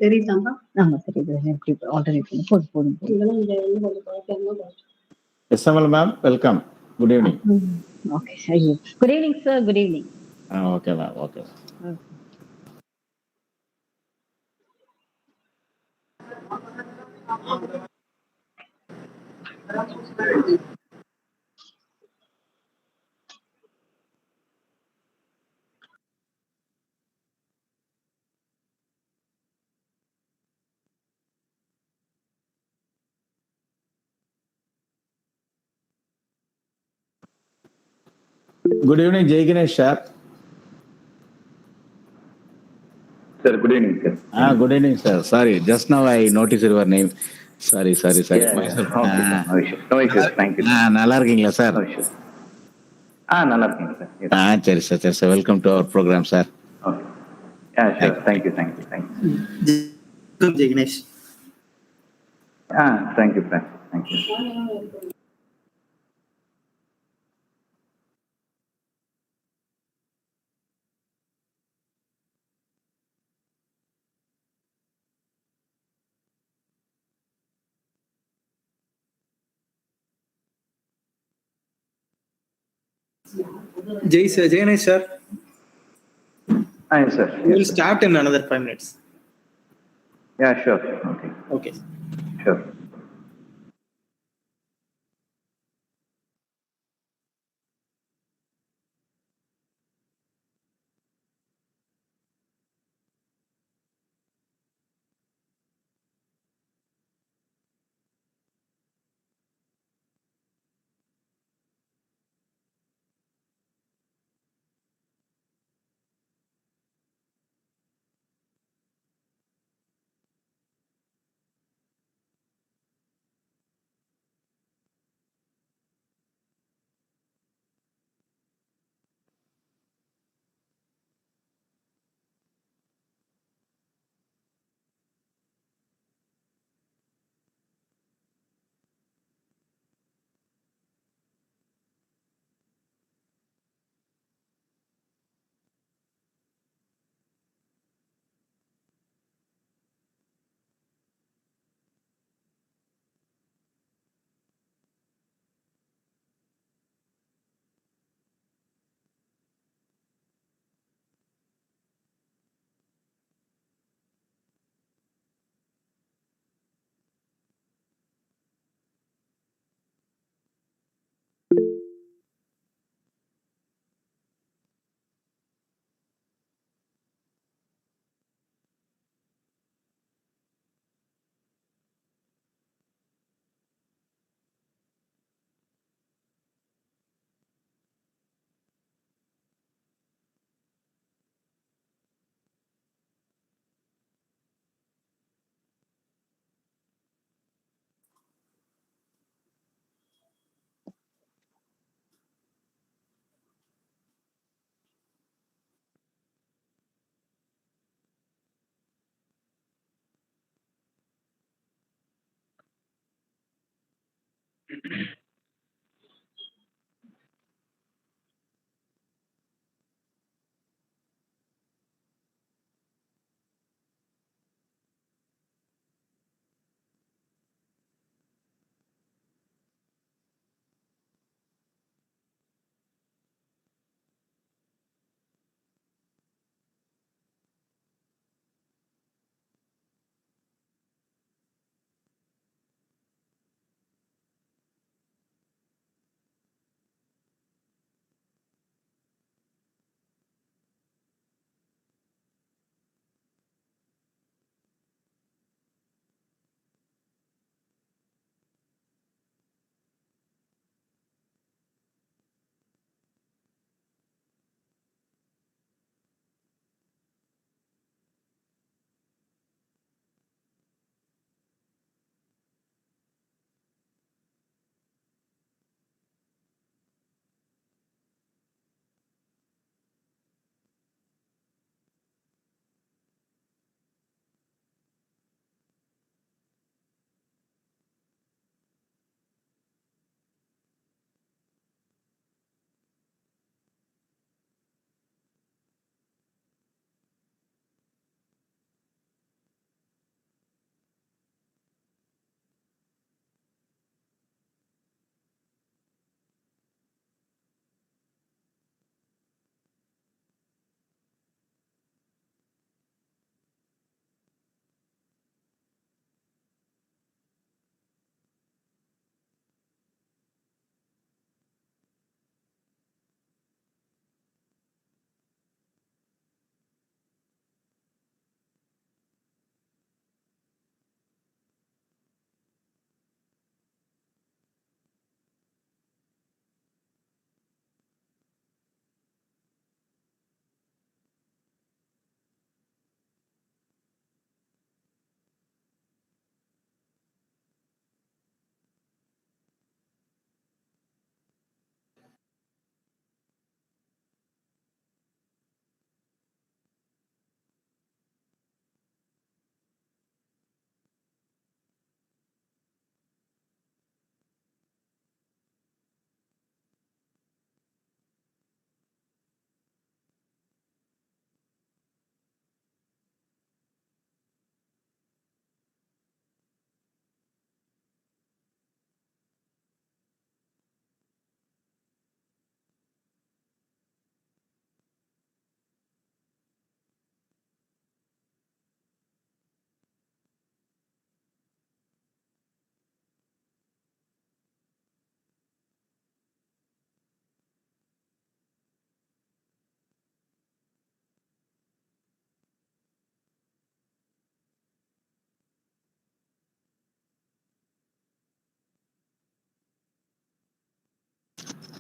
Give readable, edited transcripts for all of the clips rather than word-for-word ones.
தெரியுதாம்பா? ஆமா தெரியுது. எப்படி ஆல்டர்னேட் பண்ணி போதும். இதெல்லாம் இங்க வந்து கொஞ்சம் குறைக்கணும். SML ma'am, welcome. Good evening. Okay. Good evening, sir. Good evening. Okay ma'am, okay. Good evening, Jai Ganesh sir. Sir, good evening, sir. Good evening, sir. Sorry, just now I noticed your name. Sorry. Yeah, Myself. okay, sir. No issues. Thank you. நல்லா இருக்கீங்களா sir? No issues. நல்லா இருக்கீங்க sir. சரி sir. Welcome to our program sir. Okay. Yeah, sure. Thank you. Jai Ganesh. Thank you, sir. Thank you. Jai Ganesh, sir. Yes, sir. We will start in another 5 minutes. Yeah, sure. Okay. Sure.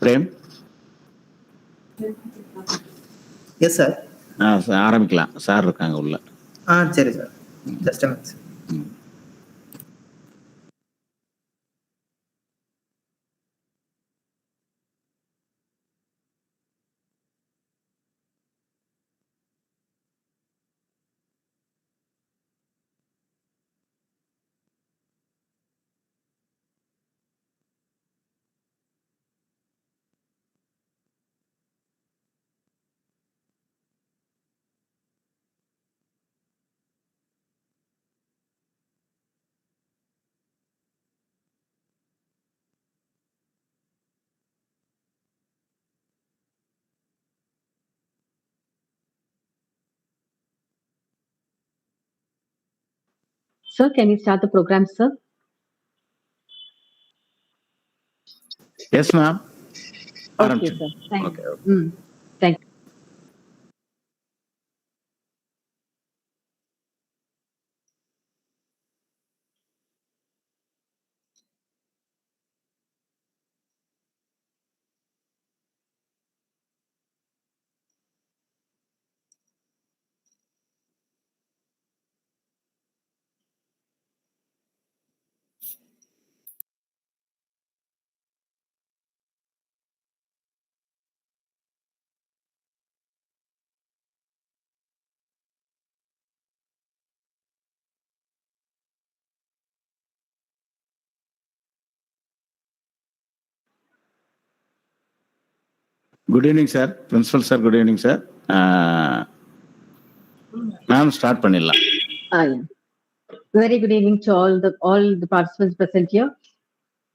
Prem yes sir. ஆரம்பிக்கலாம். Sir இருக்காங்க உள்ள. சரி sir. Just a minute. Sir, can you start the program, sir? Yes ma'am. Okay, sir. Thank Okay, you. okay. Thank you. Good evening sir. Principal sir, good evening sir. Ma'am start பண்ணிடலாம். Yeah. Very good evening to all the participants present here.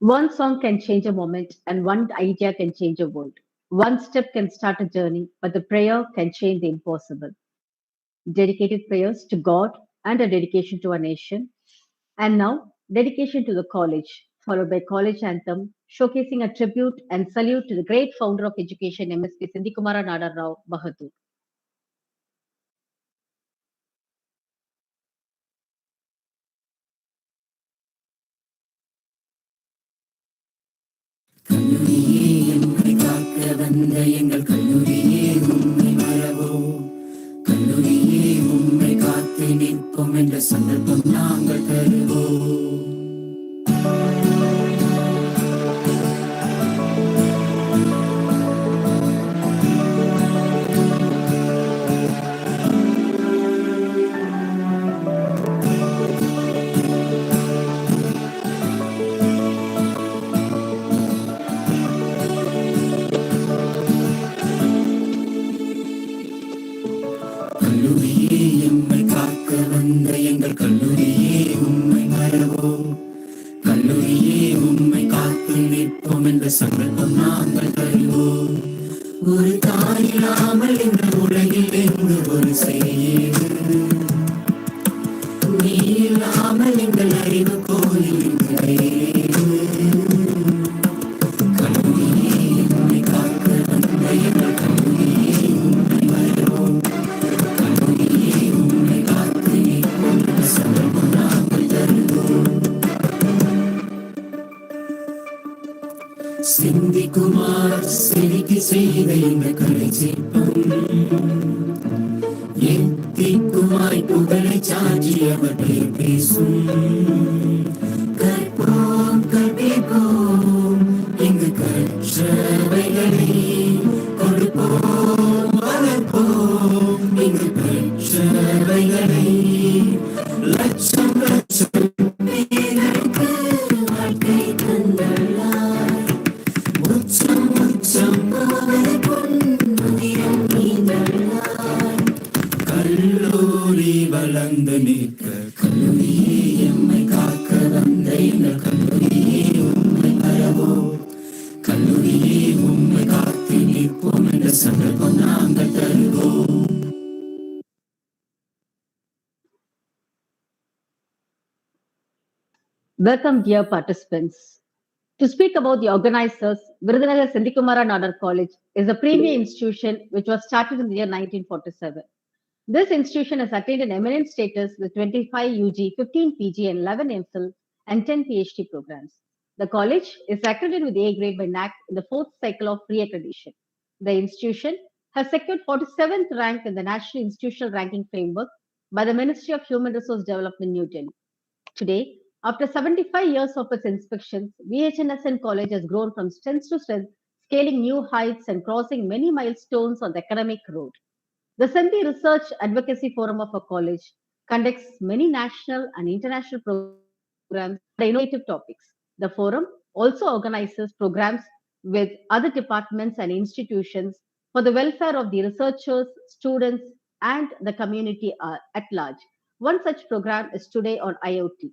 One song can change a moment, and one idea can change a world. One step can start a journey, but the prayer can change the impossible. Dedicated prayers to God and a dedication to our nation. And now, dedication to the college, followed by college anthem, showcasing a tribute and salute to the great founder of education, MSP Senthi Nadar Rao Bahadur. கல்லூரியே எம்மை காக்க வந்த எங்கள் கல்லூரியே உம்மை மறவோம். கல்லூரியே உம்மை காத்து நிற்போம் என்ற சந்தர்ப்பம் நாங்கள் தருவோம். கல்லூரியே எம்மை காக்க வந்த எங்கள் கல்லூரியே உம்மை மறவோம். கல்லூரியே உம்மை காத்து நிற்போம் என்ற சங்கல்பம் நாங்கள் தருவோம். ஒரு தாய் இல்லாமல் இந்த உலகில் எங்கு ஒரு செய்ய நீ இல்லாமல் எங்கள் அறிவு கோயில் கல்லூரியே எம்மை காக்க வந்த எங்கள் கல்லூரியே உம்மை மறவோம். கல்லூரியே உம்மை காத்து நிற்போம் என்ற சங்கல்பம் நாங்கள் தருவோம். சிந்திக்குமார் செதுக்கி செய்த இந்த கலை சிற்பம் எத்திக்குமாய் புகழை சாட்சியவற்றை பேசும். கற்போம் கற்பிப்போம் இங்கு கற்றவைகளை கொடுப்போம் வளர்ப்போம் இங்கு பெற்றவைகளை. லட்சம் லட்சம் பேருக்கு வாழ்க்கை தந்தள்ளார். உச்சம் உச்சம் போவது பொன்னுதிரம் நீந்தள்ளார். கல்லூரி வளர்ந்து நிற்க கல்லூரியே எம்மை காக்க வந்த எங்கள் கல்லூரியே உம்மை மறவோம். கல்லூரியே உம்மை காத்து நிற்போம் என்ற சந்தர்ப்பம் நாங்கள் தருவோம். Welcome, dear participants. To speak about the organizers, Virudhunagar Nadar College is a premier institution which was started in the year 1947. This institution has attained an eminent status with 25 UG, 15 PG, and 11 MPhil and 10 PhD programs. The college is accredited with A grade by NAC in the fourth cycle of re-accreditation. The institution has secured 47th rank in the National Institutional Ranking Framework by the Ministry of Human Resource Development, New Delhi. Today, after 75 years of its inspections, V.H.N.S.N.College has grown from strength to strength, scaling new heights and crossing many milestones on the academic road. The Senthi Research Advocacy Forum of a college conducts many national and international programs on innovative topics. The forum also organizes programs with other departments and institutions for the welfare of the researchers, students, and the community at large. One such program is today on IoT.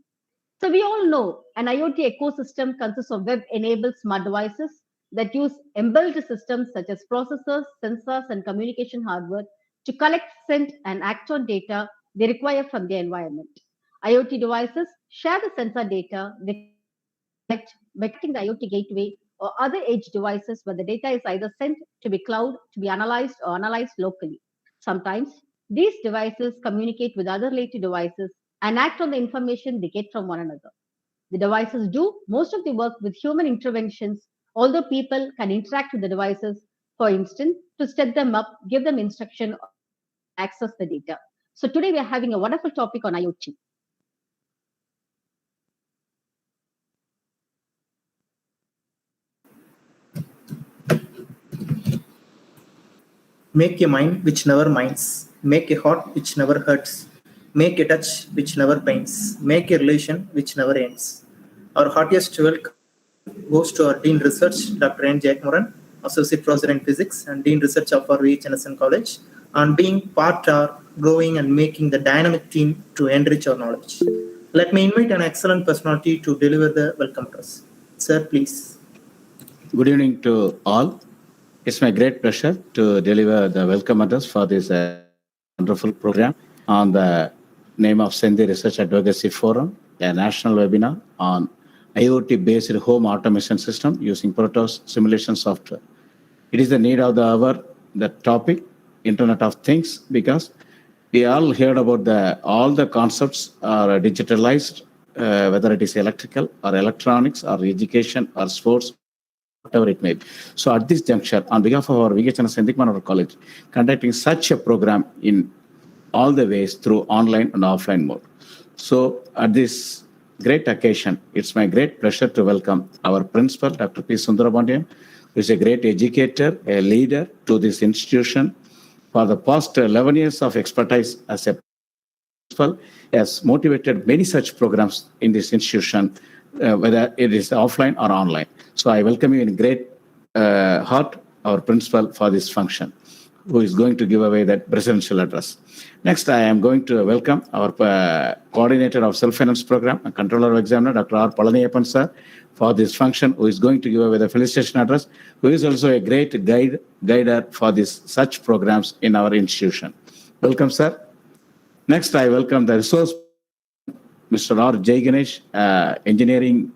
So we all know an IoT ecosystem consists of web-enabled smart devices that use embedded systems such as processors, sensors, and communication hardware to collect, send, and act on data they require from the environment. IoT devices share the sensor data they collect by connecting the IoT gateway or other edge devices where the data is either sent to be cloud to be analyzed or analyzed locally. Sometimes these devices communicate with other related devices and act on the information they get from one another. The devices do most of the work with human interventions, although people can interact with the devices, for instance, to set them up, give them instruction, or access the data. So today we are having a wonderful topic on IoT. Make a mind which never minds. Make a heart which never hurts. Make a touch which never pains. Make a relation which never ends. Our heartiest welcome goes to our Dean Research, Dr. N. Jack Moran, Associate Professor in Physics and Dean Research of our V.H.N.S.N.College, on being part of growing and making the dynamic team to enrich our knowledge. Let me invite an excellent personality to deliver the welcome address. Sir, please. Good evening to all. It's my great pleasure to deliver the welcome address for this wonderful program on the name of Senthi Research Advocacy Forum, a national webinar on IoT-based home automation system using Proteus simulation software. It is the need of the hour, the topic, Internet of Things, because we all heard about all the concepts are digitalized, whether it is electrical or electronics or education or sports, whatever it may be. So at this juncture, on behalf of our V.H.N.S.N.College, conducting such a program in all the ways through online and offline mode. So at this great occasion, it's my great pleasure to welcome our principal, Dr. P. Sundarabandyan, who is a great educator, a leader to this institution. For the past 11 years of expertise as a principal, has motivated many such programs in this institution, whether it is offline or online. So I welcome you in great heart, our principal, for this function, who is going to give away that presidential address. Next, I am going to welcome our coordinator of self-finance program and controller of examiner, Dr. R. Palaniyappan sir, for this function, who is going to give away the felicitation address, who is also a great guider for such programs in our institution. Welcome, sir. Next, I welcome the resource Mr. R. Jay Ganesh, Engineering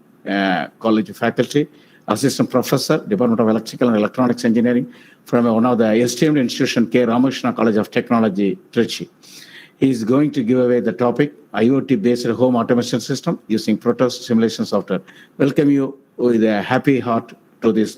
College faculty, Assistant Professor, Department of Electrical and Electronics Engineering from one of the esteemed institution, Virudhunagar College of Technology, Trichy. He is going to give away the topic, IoT-based home automation system using Proteus simulation software. Welcome you with a happy heart to this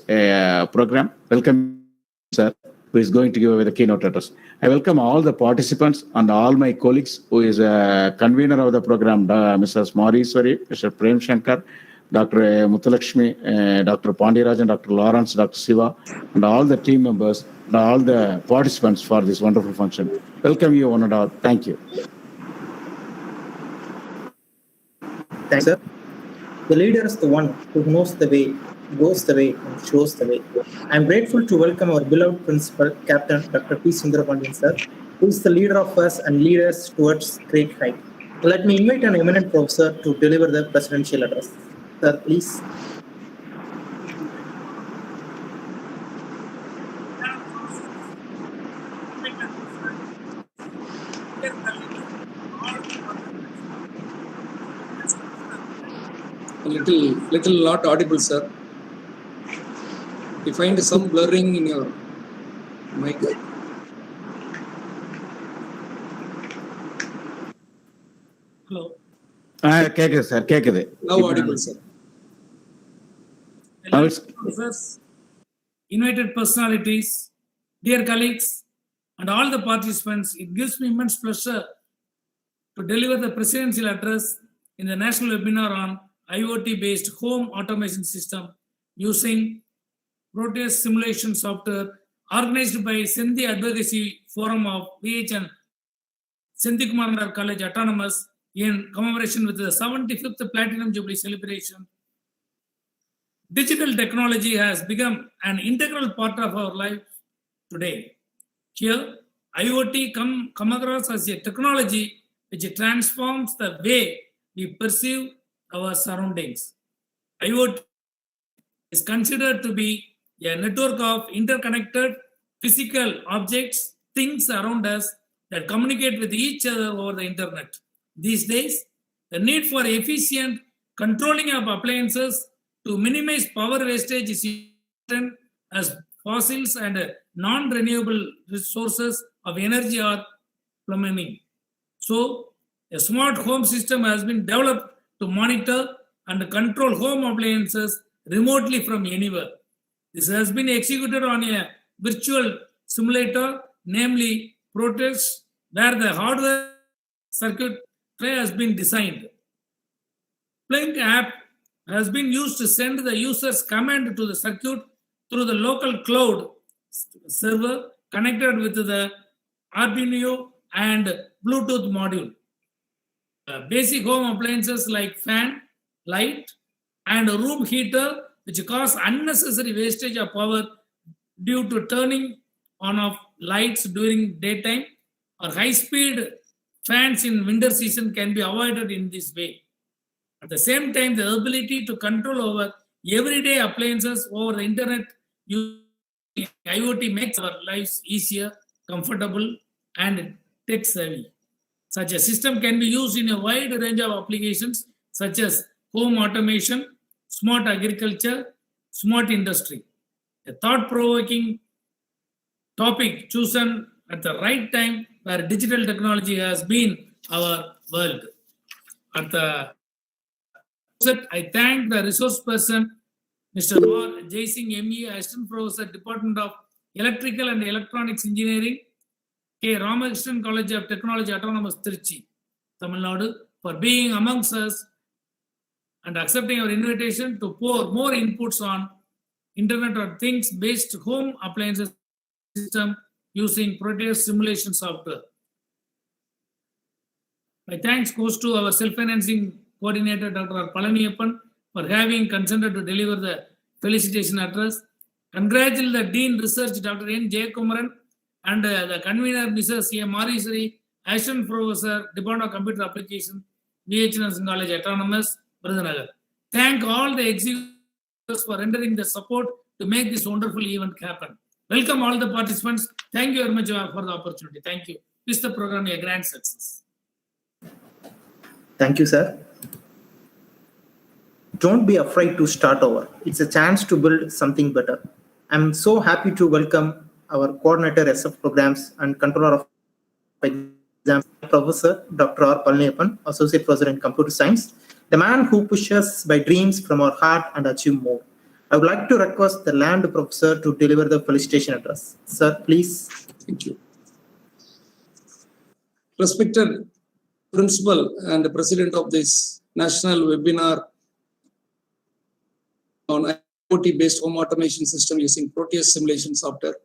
program. Welcome, sir, who is going to give away the keynote address. I welcome all the participants and all my colleagues, who is a convener of the program, Mrs. Maurishwari, Mr. Prem Shankar, Dr. Muthulakshmi, Dr. Pandirajan, Dr. Lawrence, Dr. Siva, and all the team members, and all the participants for this wonderful function. Welcome you one and all. Thank you. Thanks, sir. The leader is the one who knows the way, goes the way, and shows the way. I am grateful to welcome our beloved principal, Captain Dr. P. Sundarabandyan, sir, who is the leader of us and lead us towards great height. Let me invite an eminent professor to deliver the presidential address. Sir, please. Little not audible, sir. You find some blurring in your mic. Hello. கேக்குது sir, கேக்குது. Now audible, sir. Now it's professors, invited personalities, dear colleagues, and all the participants, it gives me immense pleasure to deliver the presidential address in the national webinar on IoT-based home automation system using Proteus simulation software organized by Senthi Advocacy Forum of V.H.N.S.N.College Autonomous in commemoration with the 75th Platinum Jubilee celebration. Digital technology has become an integral part of our life today. Here, IoT come across as a technology which transforms the way we perceive our surroundings. IoT is considered to be a network of interconnected physical objects, things around us that communicate with each other over the internet. These days, the need for efficient controlling of appliances to minimize power wastage is important as fossils and non-renewable resources of energy are plummeting. So, a smart home system has been developed to monitor and control home appliances remotely from anywhere. This has been executed on a virtual simulator, namely Proteus, where the hardware circuit tray has been designed. Blink app has been used to send the user's command to the circuit through the local cloud server connected with the Arduino and Bluetooth module. Basic home appliances like fan, light, and a room heater, which cause unnecessary wastage of power due to turning on of lights during daytime, or high-speed fans in winter season can be avoided in this way. At the same time, the ability to control over everyday appliances over the internet using IoT makes our lives easier, comfortable, and tech-savvy. Such a system can be used in a wide range of applications such as home automation, smart agriculture, smart industry. A thought-provoking topic chosen at the right time where digital technology has been our world. At the outset, I thank the resource person, Mr. R. Jaising, ME, Assistant Professor, Department of Electrical and Electronics Engineering, V.H.N.S.N.College of Technology, Autonomous, Trichy, Tamil Nadu, for being amongst us and accepting our invitation to pour more inputs on Internet of Things based home appliances system using Proteus simulation software. My thanks goes to our self-financing coordinator, Dr. Palaniyappan, for having consented to deliver the felicitation address. Congratulate the Dean Research, Dr. N. Jaykumaran, and the convener, Mrs. A. Marisari, Assistant Professor, Department of Computer Application, V.H.N.S.N.College, Autonomous, Virudhunagar. Thank all the executives for rendering the support to make this wonderful event happen. Welcome all the participants. Thank you very much for the opportunity. Thank you. Wish the program a grand success. Thank you, sir. Don't be afraid to start over. It's a chance to build something better. I'm so happy to welcome our coordinator SF programs and controller of exams, Professor Dr. R. Palaniyappan, Associate Professor in Computer Science, the man who pushes by dreams from our heart and achieve more. I would like to request the land professor to deliver the felicitation address. Sir, please. Thank you. Respected Principal and the President of this national webinar on IoT-based home automation system using Proteus simulation software,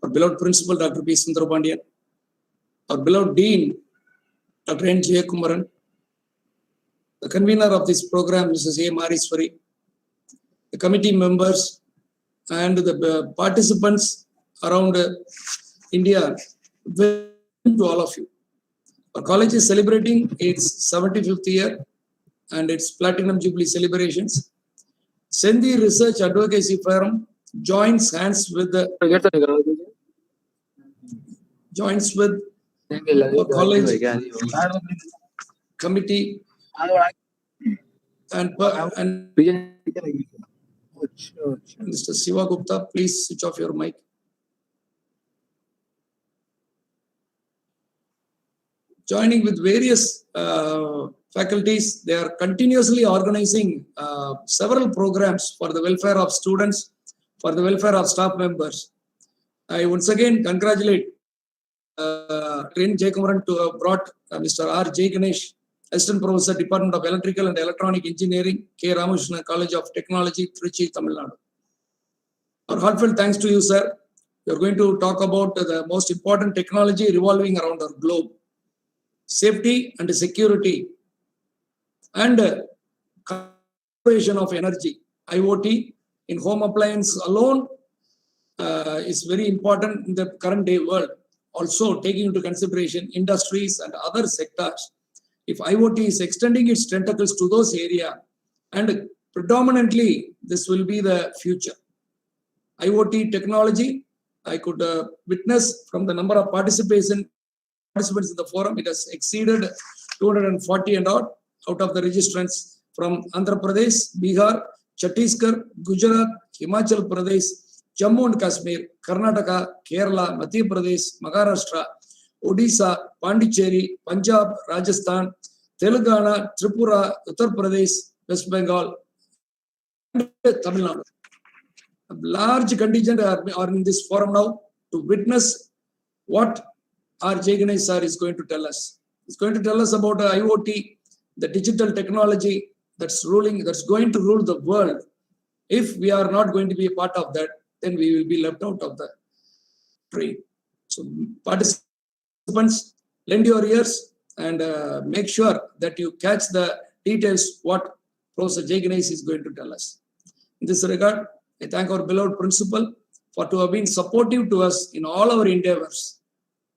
our beloved Principal Dr. P. Sundarabandyan, our beloved Dean Dr. N. Jaykumaran, the convener of this program, Mrs. A. Mariswari, the committee members, and the participants around India, welcome to all of you. Our college is celebrating its 75th year and its Platinum Jubilee celebrations. Senthi Research Advocacy Forum joins hands with the our college committee and Mr. Siva Gupta, please switch off your mic. joining with various faculties. They are continuously organizing several programs for the welfare of students, for the welfare of staff members. I once again congratulate N. J. Kumaran to have brought Mr. R. J. Ganesh, Assistant Professor, Department of Electrical and Electronic Engineering, V.H.N.S.N.C. College of Technology, Trichy, Tamil Nadu. Our heartfelt thanks to you, sir. We are going to talk about the most important technology revolving around our globe. Safety and security and conservation of energy. IoT in home appliance alone is very important in the current day world. Also taking into consideration industries and other sectors. If IoT is extending its tentacles to those areas, and predominantly this will be the future. IoT technology, I could witness from the number of participants in the forum, it has exceeded 240 and odd out of the registrants from Andhra Pradesh, Bihar, Chhattisgarh, Gujarat, Himachal Pradesh, Jammu and Kashmir, Karnataka, Kerala, Madhya Pradesh, Maharashtra, Odisha, Pondicherry, Punjab, Rajasthan, Telangana, Tripura, Uttar Pradesh, West Bengal, and Tamil Nadu. A large contingent are in this forum now to witness what R. J. Ganesh sir is going to tell us. He's going to tell us about IoT, the digital technology that's going to rule the world. If we are not going to be a part of that, then we will be left out of the train. So participants, lend your ears and make sure that you catch the details what Professor J. Ganesh is going to tell us. In this regard, I thank our beloved principal for to have been supportive to us in all our endeavors.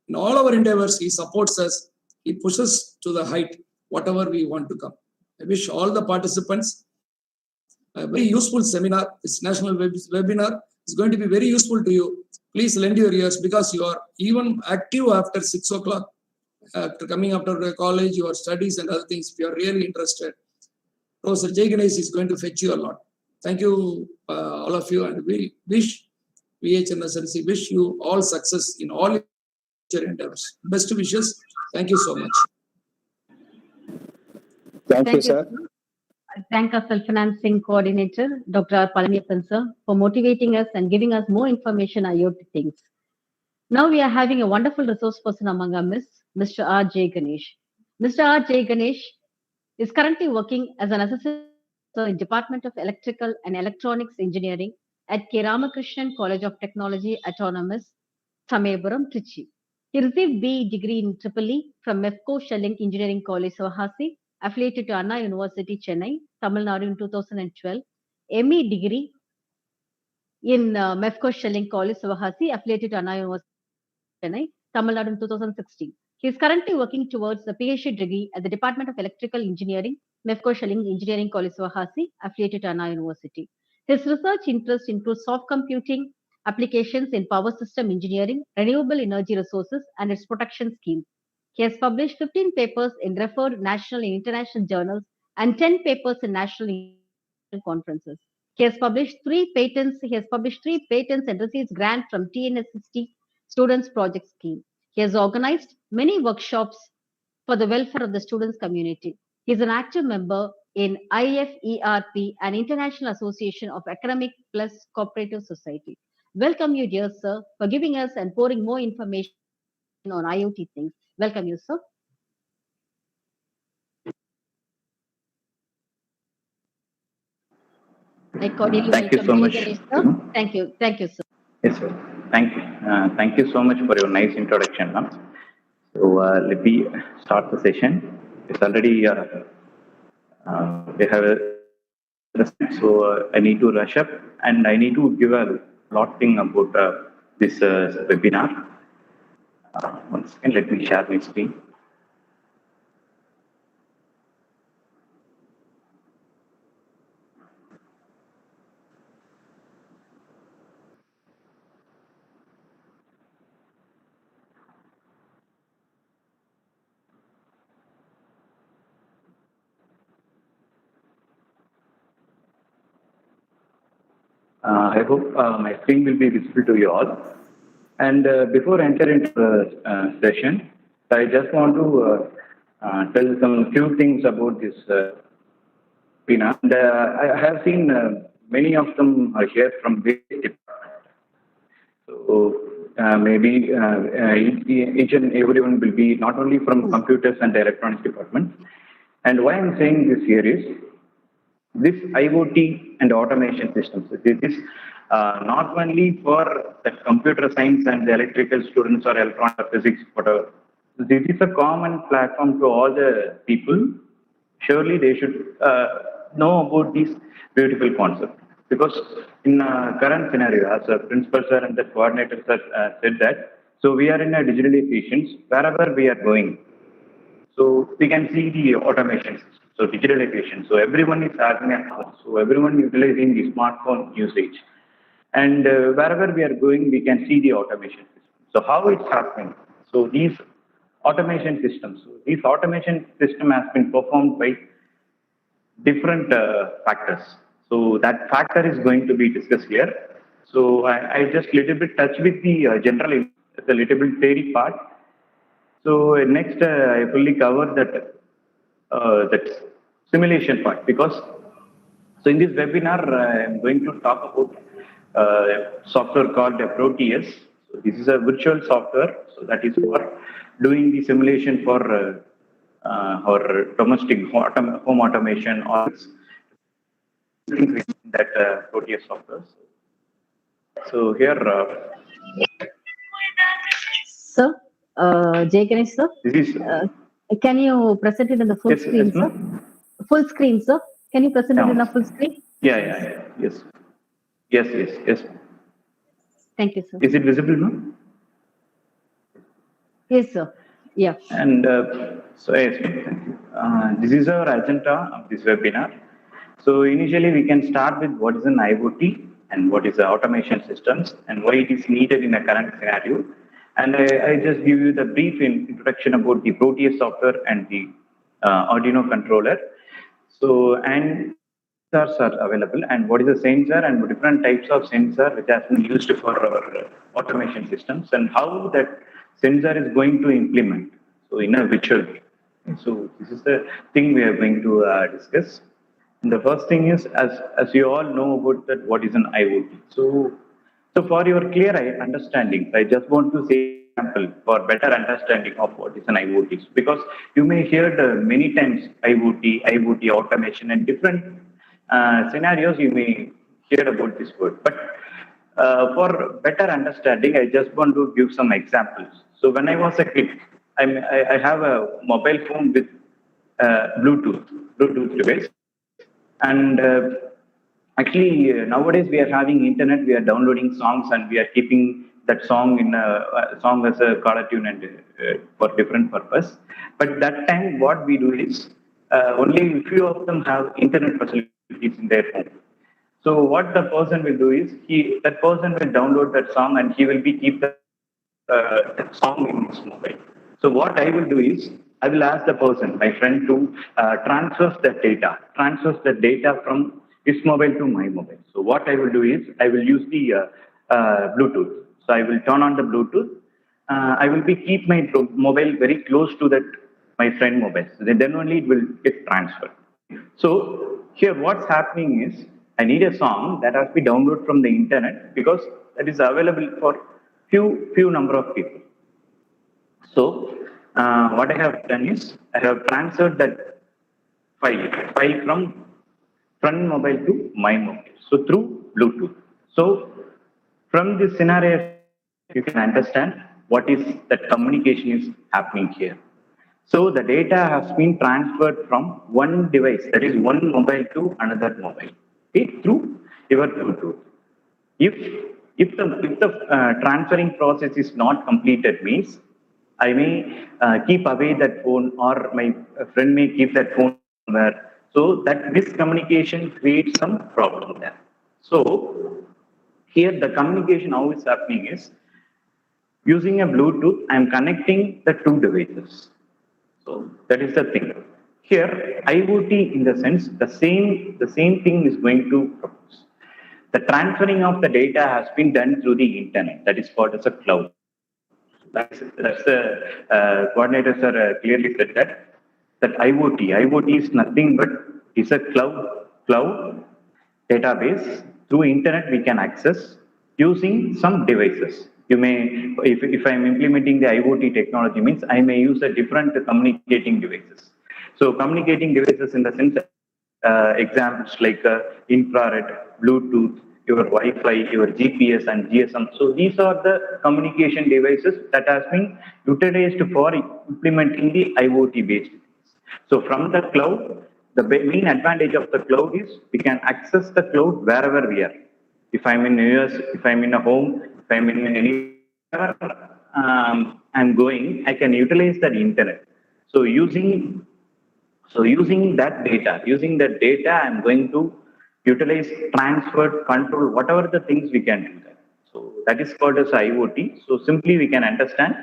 In all our endeavors, he supports us. He pushes to the height, whatever we want to come. I wish all the participants a very useful seminar. This national webinar is going to be very useful to you. Please lend your ears because you are even active after 6 o'clock, after coming after college, your studies and other things. If you are really interested, Professor J. Ganesh is going to fetch you a lot. Thank you, all of you, and we wish VHNSNC, wish you all success in all your endeavors. Best wishes. Thank you so much. Thank you, sir. I thank our self-financing coordinator, Dr. R. Palaniappan, sir, for motivating us and giving us more information on IoT things. Now we are having a wonderful resource person among our midst, Mr. R. J. Ganesh. Mr. R. J. Ganesh is currently working as an assistant in Department of Electrical and Electronics Engineering at K. Ramakrishnan College of Technology, Autonomous, Samayapuram, Trichy. He received B degree in EEE from V.H.N.S.N.College Engineering College, Sivahasi, affiliated to Anna University, Chennai, Tamil Nadu in 2012. ME degree in V.H.N.S.N.College, College, Sivahasi, affiliated to Anna University, Chennai, Tamil Nadu in 2016. He is currently working towards the PhD degree at the Department of Electrical Engineering, V.H.N.S.N.College Engineering College, Sivahasi, affiliated to Anna University. His research interests include soft computing, applications in power system engineering, renewable energy resources, and its protection schemes. He has published 15 papers in referred national and international journals and 10 papers in national and international conferences. He has published 3 patents. And receives grant from TNSST Students Project Scheme. He has organized many workshops for the welfare of the students community. He is an active member in IFERP, an international association of academic plus cooperative society. Welcome you, dear sir, for giving us and pouring more information on IoT things. Welcome you, sir. I cordially Thank you welcome so much. Ganesh, sir. Thank you, sir. Yes, sir. Thank you so much for your nice introduction, ma'am. So let me start the session. It's already we have a so I need to rush up and I need to give a lot thing about this webinar. One second, let me share my screen. I hope my screen will be visible to you all. And before entering into the session, So I just want to tell some few things about this webinar. And I have seen many of them are here from various departments. So maybe each and everyone will be not only from computers and electronics department. And why I'm saying this here is this IoT and automation systems. This is not only for the computer science and the electrical students or electronic or physics, whatever. This is a common platform to all the people. Surely they should know about this beautiful concept. Because in current scenario, as a principal sir and the coordinator sir said that, so we are in a digital efficiency wherever we are going. So we can see the automation system, so digitalization. So everyone is having a house, so everyone utilizing the smartphone usage. And wherever we are going, we can see the automation system. So how it's happening? So these automation systems, so this automation system has been performed by different factors. So that factor is going to be discussed here. So I just little bit touch with the general, the little bit theory part. So next, I fully cover that simulation part, because so in this webinar I am going to talk about software called Proteus. So this is a virtual software, so that is for doing the simulation for domestic home automation or that Proteus software. So here. Sir, Jay Ganesh, sir, This is, can you present it in the full yes, screen, yes, sir? Full screen, sir. Can you present it in the Yeah. full screen? Yeah, yes. Yes. Thank you, sir. Is it visible now? Yes, sir. Yeah. And so yes, thank you. This is our agenda of this webinar. So initially we can start with what is an IoT and what is the automation systems and why it is needed in a current scenario. And I just give you the brief introduction about the Proteus software and the Arduino controller. So, and sensors are available, and what is a sensor and different types of sensor which has been used for our automation systems, and how that sensor is going to implement, so in a virtual way. So this is the thing we are going to discuss. And the first thing is, as you all know about that, what is an IoT. So for your clear understanding, I just want to say example for better understanding of what is an IoT, because you may hear many times IoT automation, and different scenarios you may hear about this word. But for better understanding, I just want to give some examples. So when I was a kid, I have a mobile phone with Bluetooth device, and actually nowadays we are having internet, we are downloading songs, and we are keeping that song in a song as a caller tune and for different purpose. But that time what we do is only few of them have internet facilities in their home. So what the person will do is that person will download that song, and he will be keep that song in his mobile. So what I will do is I will ask the person, my friend, to transfer the data from his mobile to my mobile. So what I will do is I will use the Bluetooth. So I will turn on the Bluetooth. I will keep my mobile very close to that my friend mobile. So then only it will get transferred. So here what's happening is I need a song that has to be downloaded from the internet, because that is available for few number of people. So what I have done is I have transferred that file from friend mobile to my mobile. So through Bluetooth. So from this scenario, you can understand what is that communication is happening here. So the data has been transferred from one device, that is one mobile, to another mobile, okay, through your Bluetooth. If the transferring process is not completed, means I may keep away that phone, or my friend may keep that phone somewhere. So that miscommunication creates some problem there. So here the communication how is happening is using a Bluetooth. I am connecting the two devices. So that is the thing. Here IoT, in the sense, the same thing is going to propose. The transferring of the data has been done through the internet. That is called as a cloud. That's the coordinators are clearly said that IoT is nothing but is a cloud database. Through internet we can access using some devices. You may, if I'm implementing the IoT technology, means I may use a different communicating devices. So communicating devices in the sense, examples like infrared, Bluetooth, your Wi-Fi, your GPS and GSM. So these are the communication devices that has been utilized for implementing the IoT based. So from the cloud, the main advantage of the cloud is we can access the cloud wherever we are. If I'm in US, if I'm in a home, if I'm in anywhere I'm going, I can utilize that internet. So using that data, I'm going to utilize, transfer, control, whatever the things we can do that. So that is called as IoT. So simply we can understand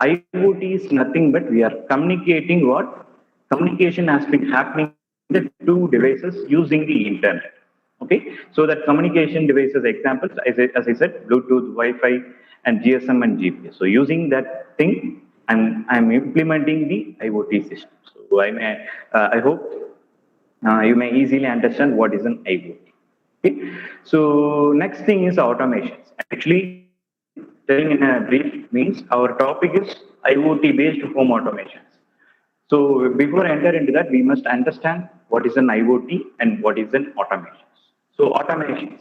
IoT is nothing but we are communicating what? Communication has been happening in the two devices using the internet. Okay, so that communication devices examples, as I said, Bluetooth, Wi-Fi, and GSM and GPS. So using that thing, I'm implementing the IoT system. So I hope you may easily understand what is an IoT. Okay, so next thing is automations. Actually, telling in a brief means our topic is IoT based home automations. So before I enter into that, we must understand what is an IoT and what is an automation. So automations,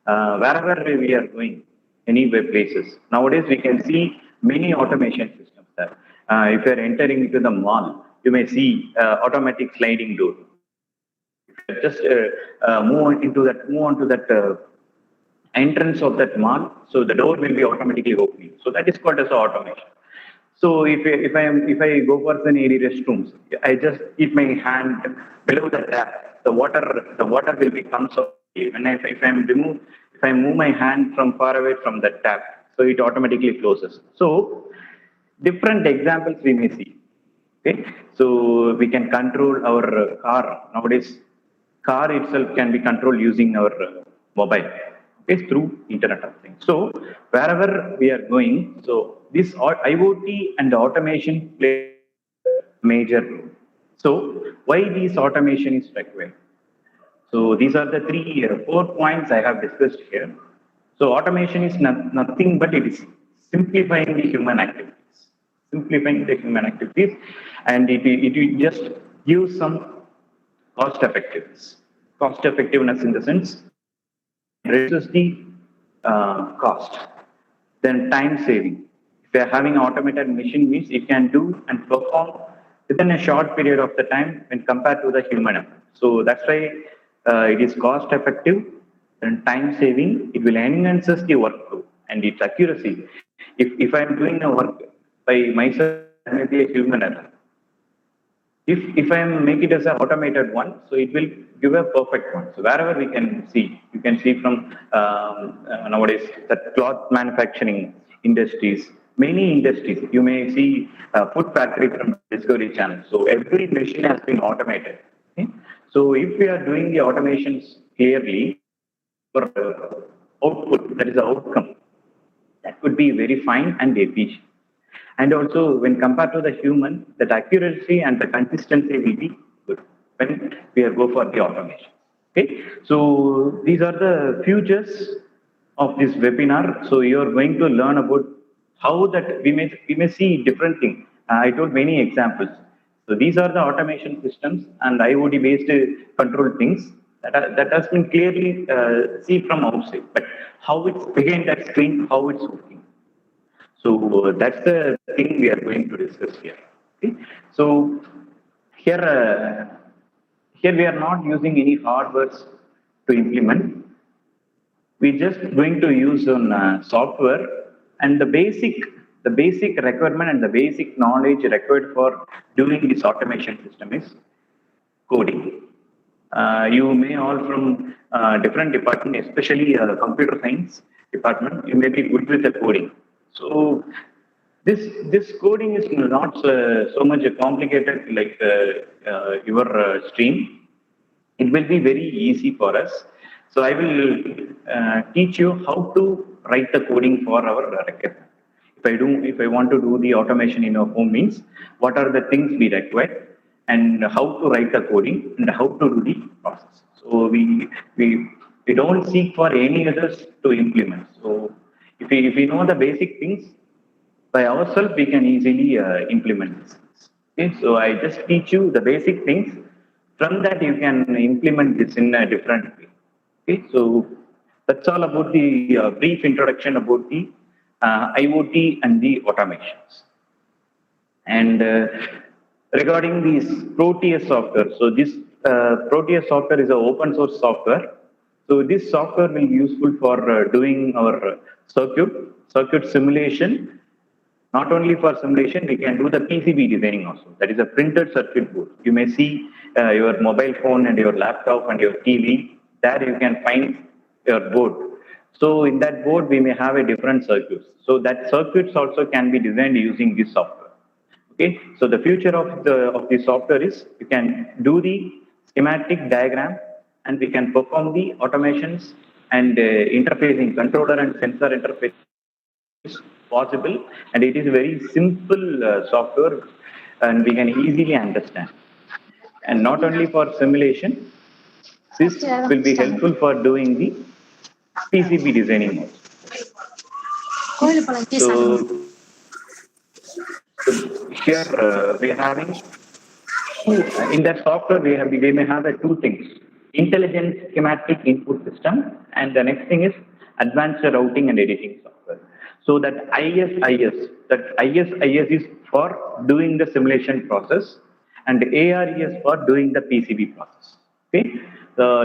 wherever we are going, any web places, nowadays we can see many automation systems there. If you are entering into the mall, you may see automatic sliding door. Just move on to that entrance of that mall, so the door will be automatically opening. So that is called as automation. So if I go for any restrooms, I just keep my hand below the tap. The water will be comes up. When if I move my hand from far away from the tap, so it automatically closes. So different examples we may see. Okay, so we can control our car nowadays. Car itself can be controlled using our mobile. Okay, through Internet of Things. So wherever we are going, so this IoT and automation play a major role. So why this automation is required? So these are the 4 points I have discussed here. So automation is nothing but it is simplifying the human activities. And it will just give some cost effectiveness. Cost effectiveness in the sense, reduces the cost. Then time saving. If you are having an automated machine, means it can do and perform within a short period of the time when compared to the human effort. So that's why it is cost effective and time saving. It will enhance the workflow and its accuracy. If I'm doing a work by myself, maybe a human error. If I make it as an automated one, so it will give a perfect one. So wherever we can see, you can see from nowadays that cloth manufacturing industries, many industries, you may see food factory from Discovery Channel. So every machine has been automated. Okay? So if we are doing the automations clearly for output, that is the outcome, that could be very fine and efficient. And also, when compared to the human, that accuracy and the consistency will be good when we go for the automation. Okay, so these are the futures of this webinar. So you are going to learn about how that we may see different things. I told many examples. So these are the automation systems and IoT based control things that has been clearly seen from outside. But how it's behind that screen, how it's working. So that's the thing we are going to discuss here. Okay? So here we are not using any hardware to implement. We're just going to use on software, and the basic requirement and the basic knowledge required for doing this automation system is coding. You may all from different department, especially computer science department, you may be good with the coding. So this coding is not so much complicated like your stream. It will be very easy for us. So I will teach you how to write the coding for our requirement. if I want to do the automation in a home means, what are the things we require and how to write the coding and how to do the process. So we don't seek for any others to implement. So if we know the basic things by ourselves, we can easily implement this. Okay, so I just teach you the basic things. From that, you can implement this in a different way. Okay, so that's all about the brief introduction about the IoT and the automations. And regarding this Proteus software, so this Proteus software is an open source software. So this software will be useful for doing our circuit simulation. Not only for simulation, we can do the PCB designing also. That is a printed circuit board. You may see your mobile phone and your laptop and your TV. There you can find your board. So in that board, we may have a different circuits. So that circuits also can be designed using this software. Okay. So the future of the software is you can do the schematic diagram and we can perform the automations and interfacing controller and sensor interface possible, and it is very simple software and we can easily understand. And not only for simulation, this will be helpful for doing the PCB designing also. So here we are having in that software we may have two things: intelligent schematic input system, and the next thing is advanced routing and editing software. So that ISIS is for doing the simulation process, and ARES for doing the PCB process. Okay,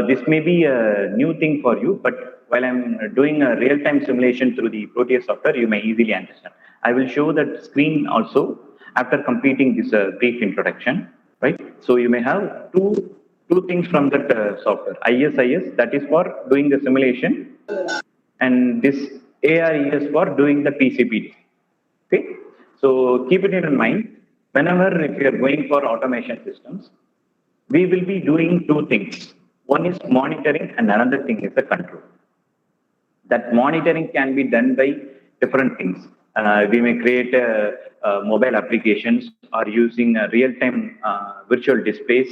this may be a new thing for you, but while I'm doing a real-time simulation through the Proteus software, you may easily understand. I will show that screen also after completing this brief introduction, right? So you may have two things from that software. ISIS, that is for doing the simulation, and this ARES for doing the PCB. Okay, so keep it in mind. Whenever if you are going for automation systems, we will be doing two things. One is monitoring, and another thing is the control. That monitoring can be done by different things. We may create mobile applications or using real-time virtual displays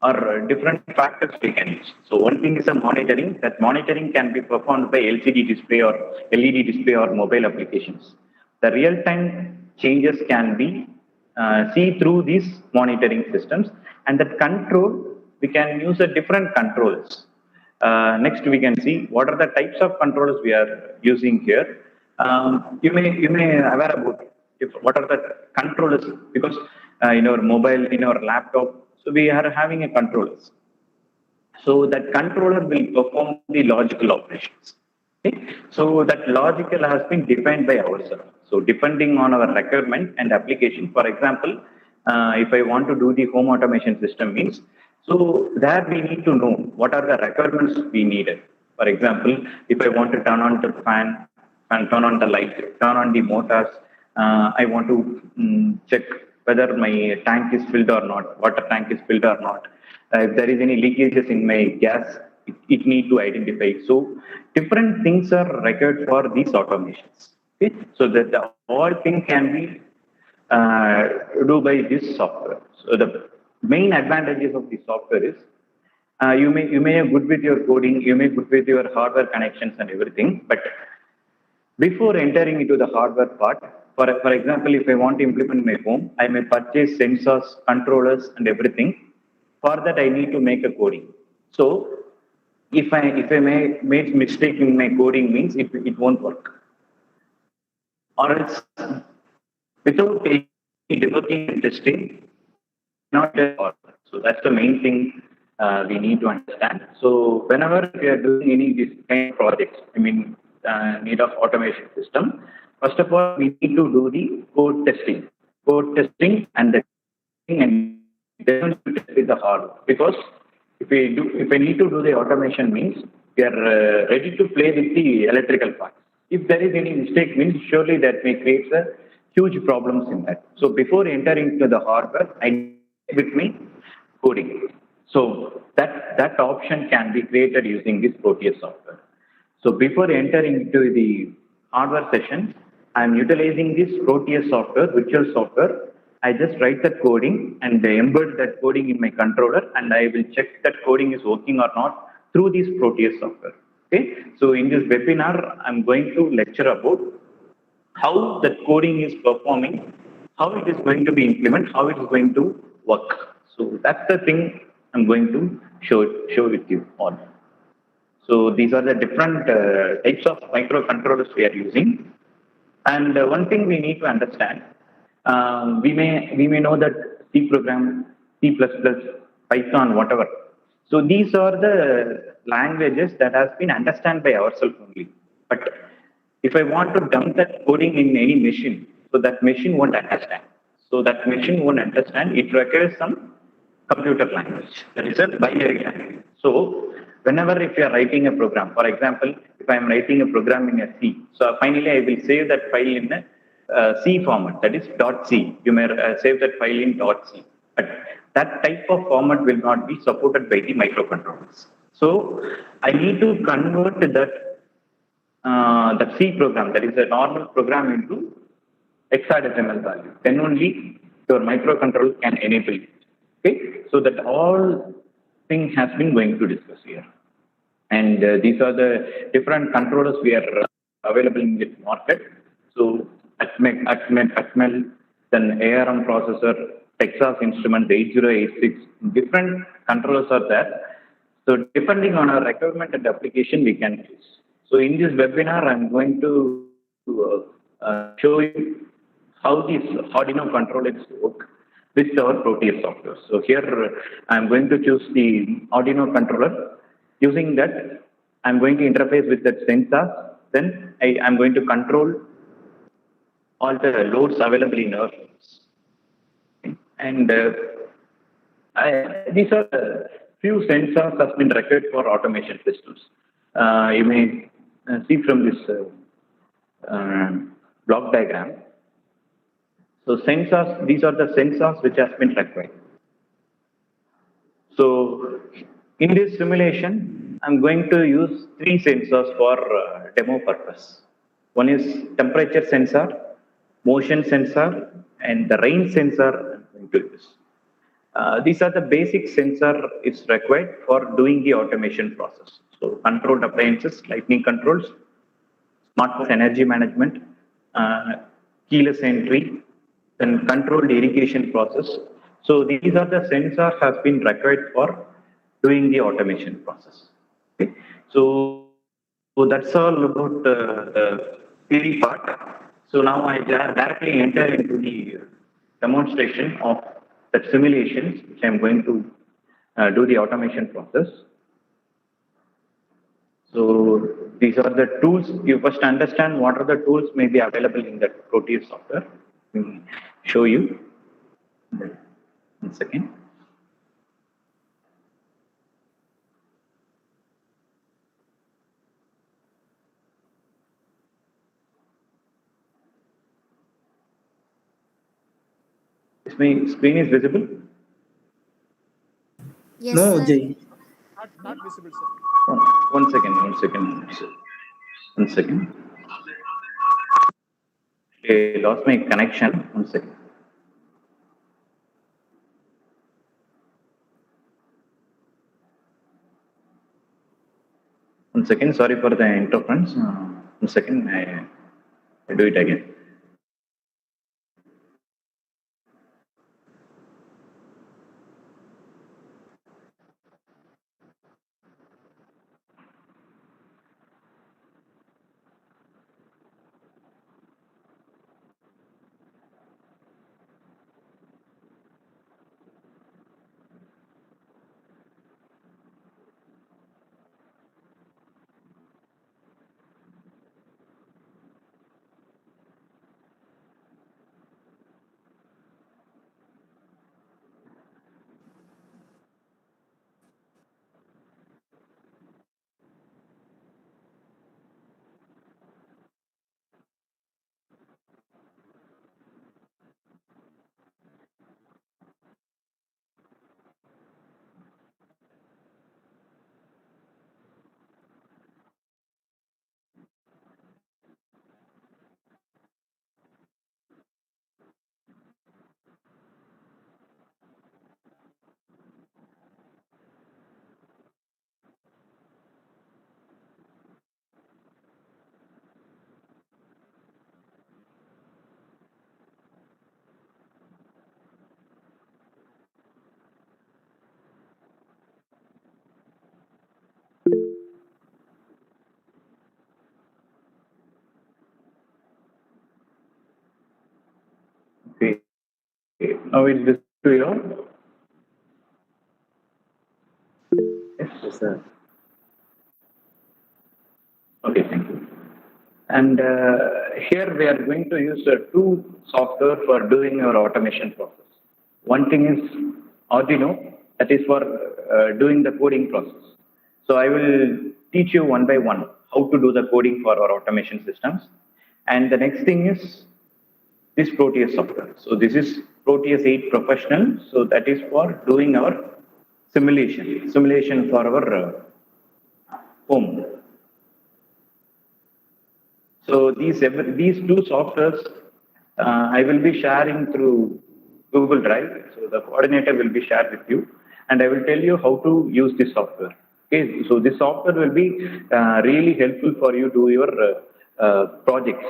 or different factors we can use. So one thing is a monitoring. That monitoring can be performed by LCD display or LED display or mobile applications. The real-time changes can be see through these monitoring systems, and that control we can use a different controls. Next, we can see what are the types of controls we are using here. You may aware about what are the controllers, because in our mobile, in our laptop, so we are having a controllers. So that controller will perform the logical operations. Okay? So that logical has been defined by ourselves. So depending on our requirement and application, for example, if I want to do the home automation system means, so there we need to know what are the requirements we needed. For example, if I want to turn on the fan and turn on the light, turn on the motors, I want to check whether my tank is filled or not, water tank is filled or not. If there is any leakages in my gas, it need to identify. So different things are required for these automations. Okay? So that the all thing can be do by this software. So the main advantages of the software is you may have good with your coding, you may good with your hardware connections and everything, but before entering into the hardware part, for example, if I want to implement my home, I may purchase sensors, controllers, and everything. For that, I need to make a coding. So if I make mistake in my coding means it won't work. Or else without any debugging and testing, not work. So that's the main thing we need to understand. So whenever we are doing any this kind of projects, need of automation system, first of all, we need to do the code testing and the and then test with the hardware. Because if I need to do the automation means we are ready to play with the electrical parts. If there is any mistake means surely that may create a huge problems in that. So before entering into the hardware, I need with me coding. So that option can be created using this Proteus software. So before entering into the hardware session, I'm utilizing this Proteus software, virtual software. I just write the coding and embed that coding in my controller, and I will check that coding is working or not through this Proteus software. Okay. So in this webinar, I'm going to lecture about how that coding is performing, how it is going to be implemented, how it is going to work. So that's the thing I'm going to show with you all. So these are the different types of microcontrollers we are using. And one thing we need to understand, we may know that C program, C++, Python, whatever. So these are the languages that has been understood by ourselves only. But if I want to dump that coding in any machine, so that machine won't understand. So that machine won't understand. It requires some computer language. That is a binary language. So whenever if you are writing a program, for example, if I am writing a program in a C, so finally I will save that file in a C format, that is .c. You may save that file in .c. But that type of format will not be supported by the microcontrollers. So I need to convert that C program, that is a normal program, into hexadecimal value. Then only your microcontroller can enable it. Okay, so that all thing has been going to discuss here. And these are the different controllers we are available in the market. So Atmel, then ARM processor, Texas Instruments, 8086, different controllers are there. So depending on our requirement and application, we can choose. So in this webinar, I'm going to show you how these Arduino controllers work with our Proteus software. So here I'm going to choose the Arduino controller. Using that, I'm going to interface with that sensor. Then I'm going to control all the loads available in our phones. And these are few sensors has been required for automation systems. You may see from this block diagram. So sensors, these are the sensors which has been required. So in this simulation, I'm going to use 3 sensors for demo purpose. One is temperature sensor, motion sensor, and the rain sensor I'm going to use. These are the basic sensor is required for doing the automation process. So controlled appliances, lightning controls, smart energy management, keyless entry, then controlled irrigation process. So these are the sensors has been required for doing the automation process. Okay. So that's all about the theory part. So now I directly enter into the demonstration of the simulations, which I'm going to do the automation process. So these are the tools. You first understand what are the tools may be available in the Proteus software. Let me show you. 1 second. Is my screen is visible? Yes, No, sir. Jay. One second. 1 second. I lost my connection. 1 second. One second. Sorry for the interference. 1 second. I do it again. It's this to you. Yes, sir. Okay, thank you. And here we are going to use two software for doing our automation process. One thing is Arduino, that is for doing the coding process. So I will teach you one by one how to do the coding for our automation systems. And the next thing is this Proteus software. So this is Proteus 8 Professional. So that is for doing our simulation for our home. So these two softwares I will be sharing through Google Drive. So the coordinator will be shared with you, and I will tell you how to use this software. Okay, so this software will be really helpful for you to do your projects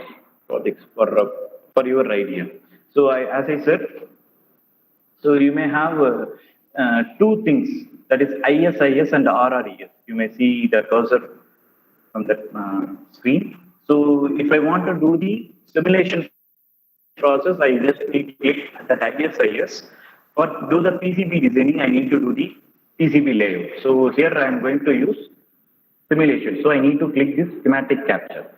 for your idea. So as I said, so you may have two things, that is ISIS and RRES. You may see the cursor from that screen. So if I want to do the simulation process, I just need to click that ISIS. For do the PCB designing, I need to do the PCB layout. So here I am going to use simulation. So I need to click this schematic capture.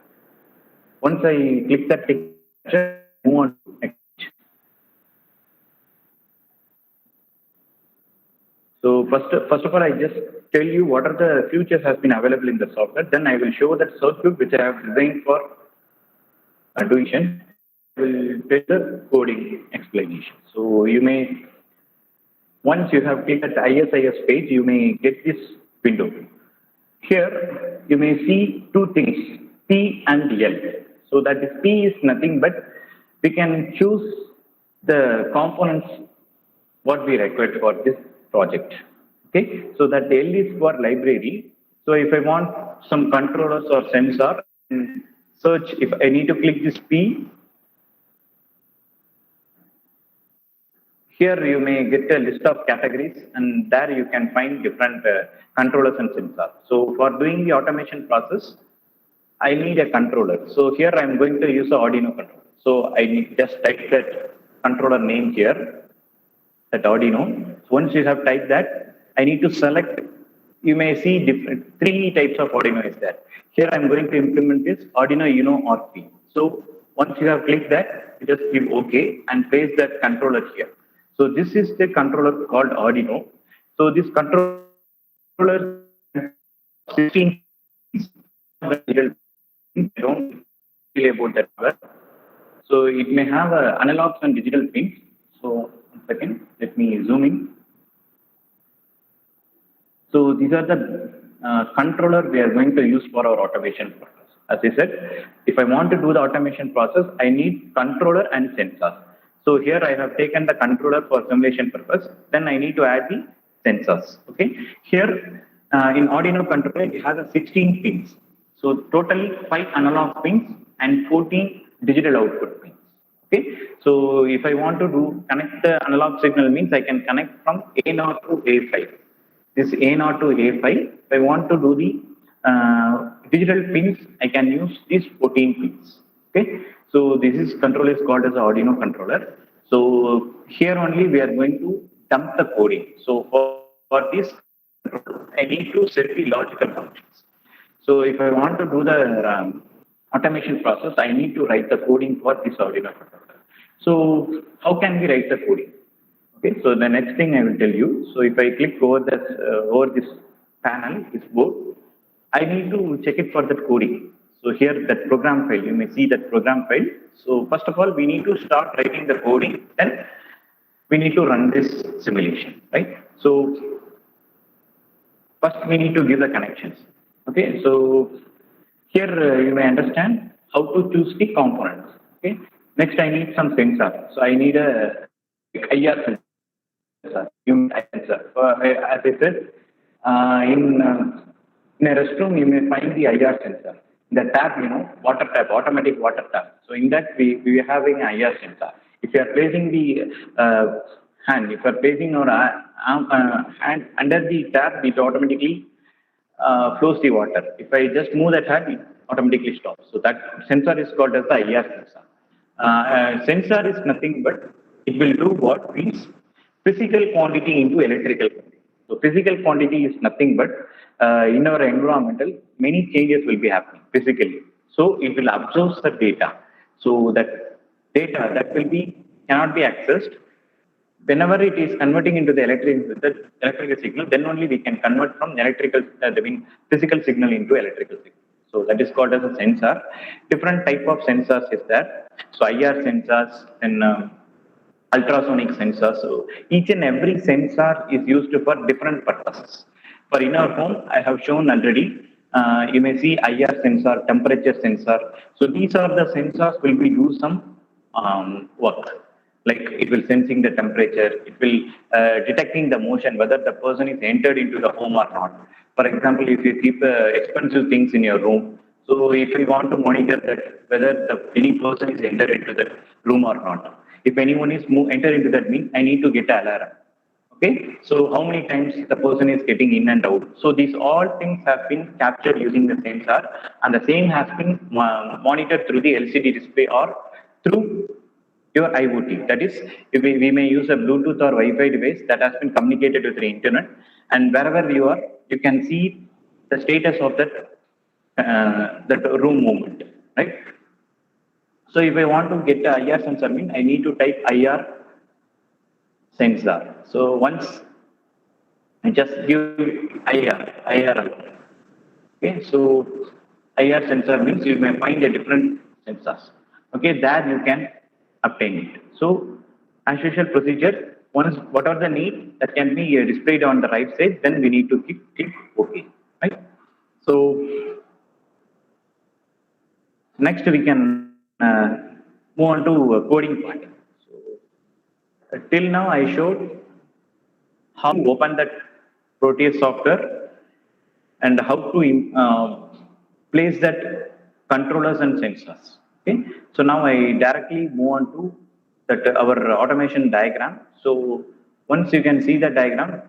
Once I click that capture, move on to next. So first of all, I just tell you what are the features has been available in the software. Then I will show that circuit which I have designed for Advocacy. I will tell the coding explanation. So you may, once you have clicked the ISIS page, you may get this window. Here you may see two things, P and L. So that is P is nothing but we can choose the components what we require for this project. Okay, so that L is for library. So if I want some controllers or sensor, search, if I need to click this P, here you may get a list of categories, and there you can find different controllers and sensors. So for doing the automation process, I need a controller. So here I am going to use the Arduino controller. So I need just type that controller name here, that Arduino. Once you have typed that, I need to select. You may see different three types of Arduino is there. Here I am going to implement this Arduino Uno RP. So once you have clicked that, you just give OK and paste that controller here. So this is the controller called Arduino. So this controller 16 I don't feel about that. So it may have analogs and digital pins. So 1 second, let me zoom in. So these are the controller we are going to use for our automation process. As I said, if I want to do the automation process, I need controller and sensors. So here I have taken the controller for simulation purpose. Then I need to add the sensors. Okay. Here in Arduino controller, it has a 16 pins. So totally 5 analog pins and 14 digital output pins. Okay. So if I want to connect the analog signal, means I can connect from A0 to A5. This A0 to A5. If I want to do the digital pins, I can use these 14 pins. Okay. So this is controller is called as Arduino controller. So here only we are going to dump the coding. So for this, I need to set the logical functions. So if I want to do the automation process, I need to write the coding for this Arduino controller. So how can we write the coding? Okay, so the next thing I will tell you. So if I click over this panel, this board, I need to check it for that coding. So here that program file, you may see that program file. So first of all, we need to start writing the coding. Then we need to run this simulation, right? So first we need to give the connections. Okay, so here you may understand how to choose the components. Okay, next I need some sensor. So I need a IR sensor, sensor. As I said, in a restroom you may find the IR sensor. The tab, water tab, automatic water tab. So in that we are having an IR sensor. If you are placing the hand, if you are placing your hand under the tab, it automatically flows the water. If I just move that hand, it automatically stops. So that sensor is called as the IR sensor. Sensor is nothing but it will do what means physical quantity into electrical quantity. So physical quantity is nothing but in our environmental, many changes will be happening physically. So it will absorb the data. So that data that will be cannot be accessed. Whenever it is converting into the electrical signal, then only we can convert from physical signal into electrical signal. So that is called as a sensor. Different type of sensors is there. So IR sensors and ultrasonic sensors. So each and every sensor is used for different purposes. For in our home, I have shown already. You may see IR sensor, temperature sensor. So these are the sensors will be do some work. Like it will sensing the temperature, it will detecting the motion, whether the person is entered into the home or not. For example, if you keep expensive things in your room, so if you want to monitor that whether any person is entered into that room or not. If anyone is enter into that means I need to get an alarm. Okay, so how many times the person is getting in and out. So these all things have been captured using the sensor, and the same has been monitored through the LCD display or through your IoT. That is, if we may use a Bluetooth or Wi-Fi device that has been communicated with the internet, and wherever you are, you can see the status of that room movement, right? So if I want to get a IR sensor, I need to type IR sensor. So once I just give IR alone. Okay, so IR sensor means you may find a different sensors. Okay, there you can obtain it. So as usual procedure, once whatever the need that can be displayed on the right side, then we need to click OK, right? So next we can move on to coding part. So till now I showed how to open that Proteus software and how to place that controllers and sensors. Okay, so now I directly move on to that our automation diagram. So once you can see the diagram,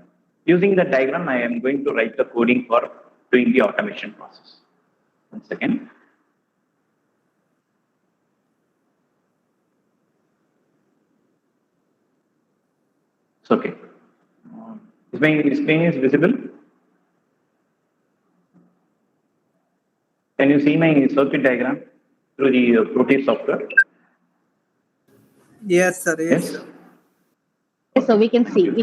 using the diagram, I am going to write the coding for doing the automation process. One second. It's okay. Is my screen is visible? Can you see my circuit diagram through the Proteus software? Yes, sir. Yes. Yes. Yes, so Okay. we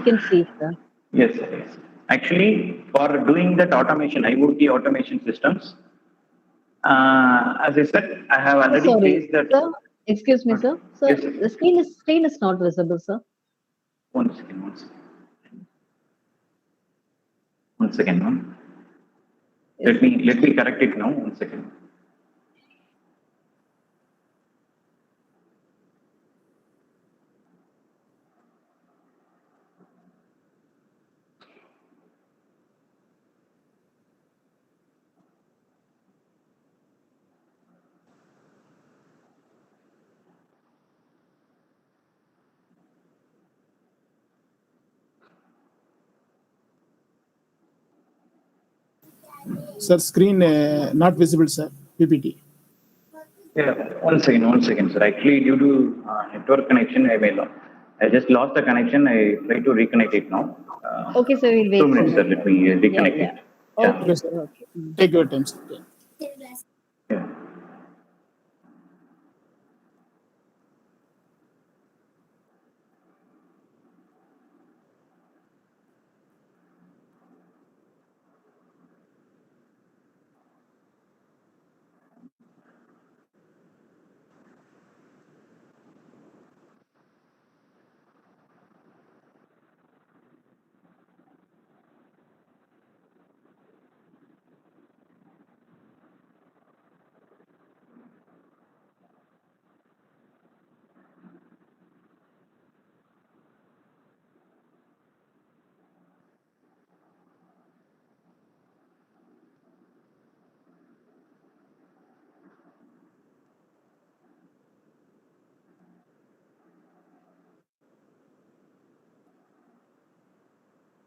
can see, sir. Yes, sir, yes. Actually, for doing that automation, IoT automation systems, as I said, I have already Sorry, placed that. sir. Excuse me, sir. Sir, Yes, the screen is not visible, sir. one second, one second. One second, ma'am. Yes. Let me correct it now. One second. Sir, screen not visible, sir. PPT. Yeah, one second, sir. Actually, due to network connection, I just lost the connection. I try to reconnect it now. Okay, sir, we'll wait. 2 minutes, sir. Let me reconnect Yeah. it. Yeah. Okay, Okay, sir. sir. Okay. Take your time, sir. Yeah.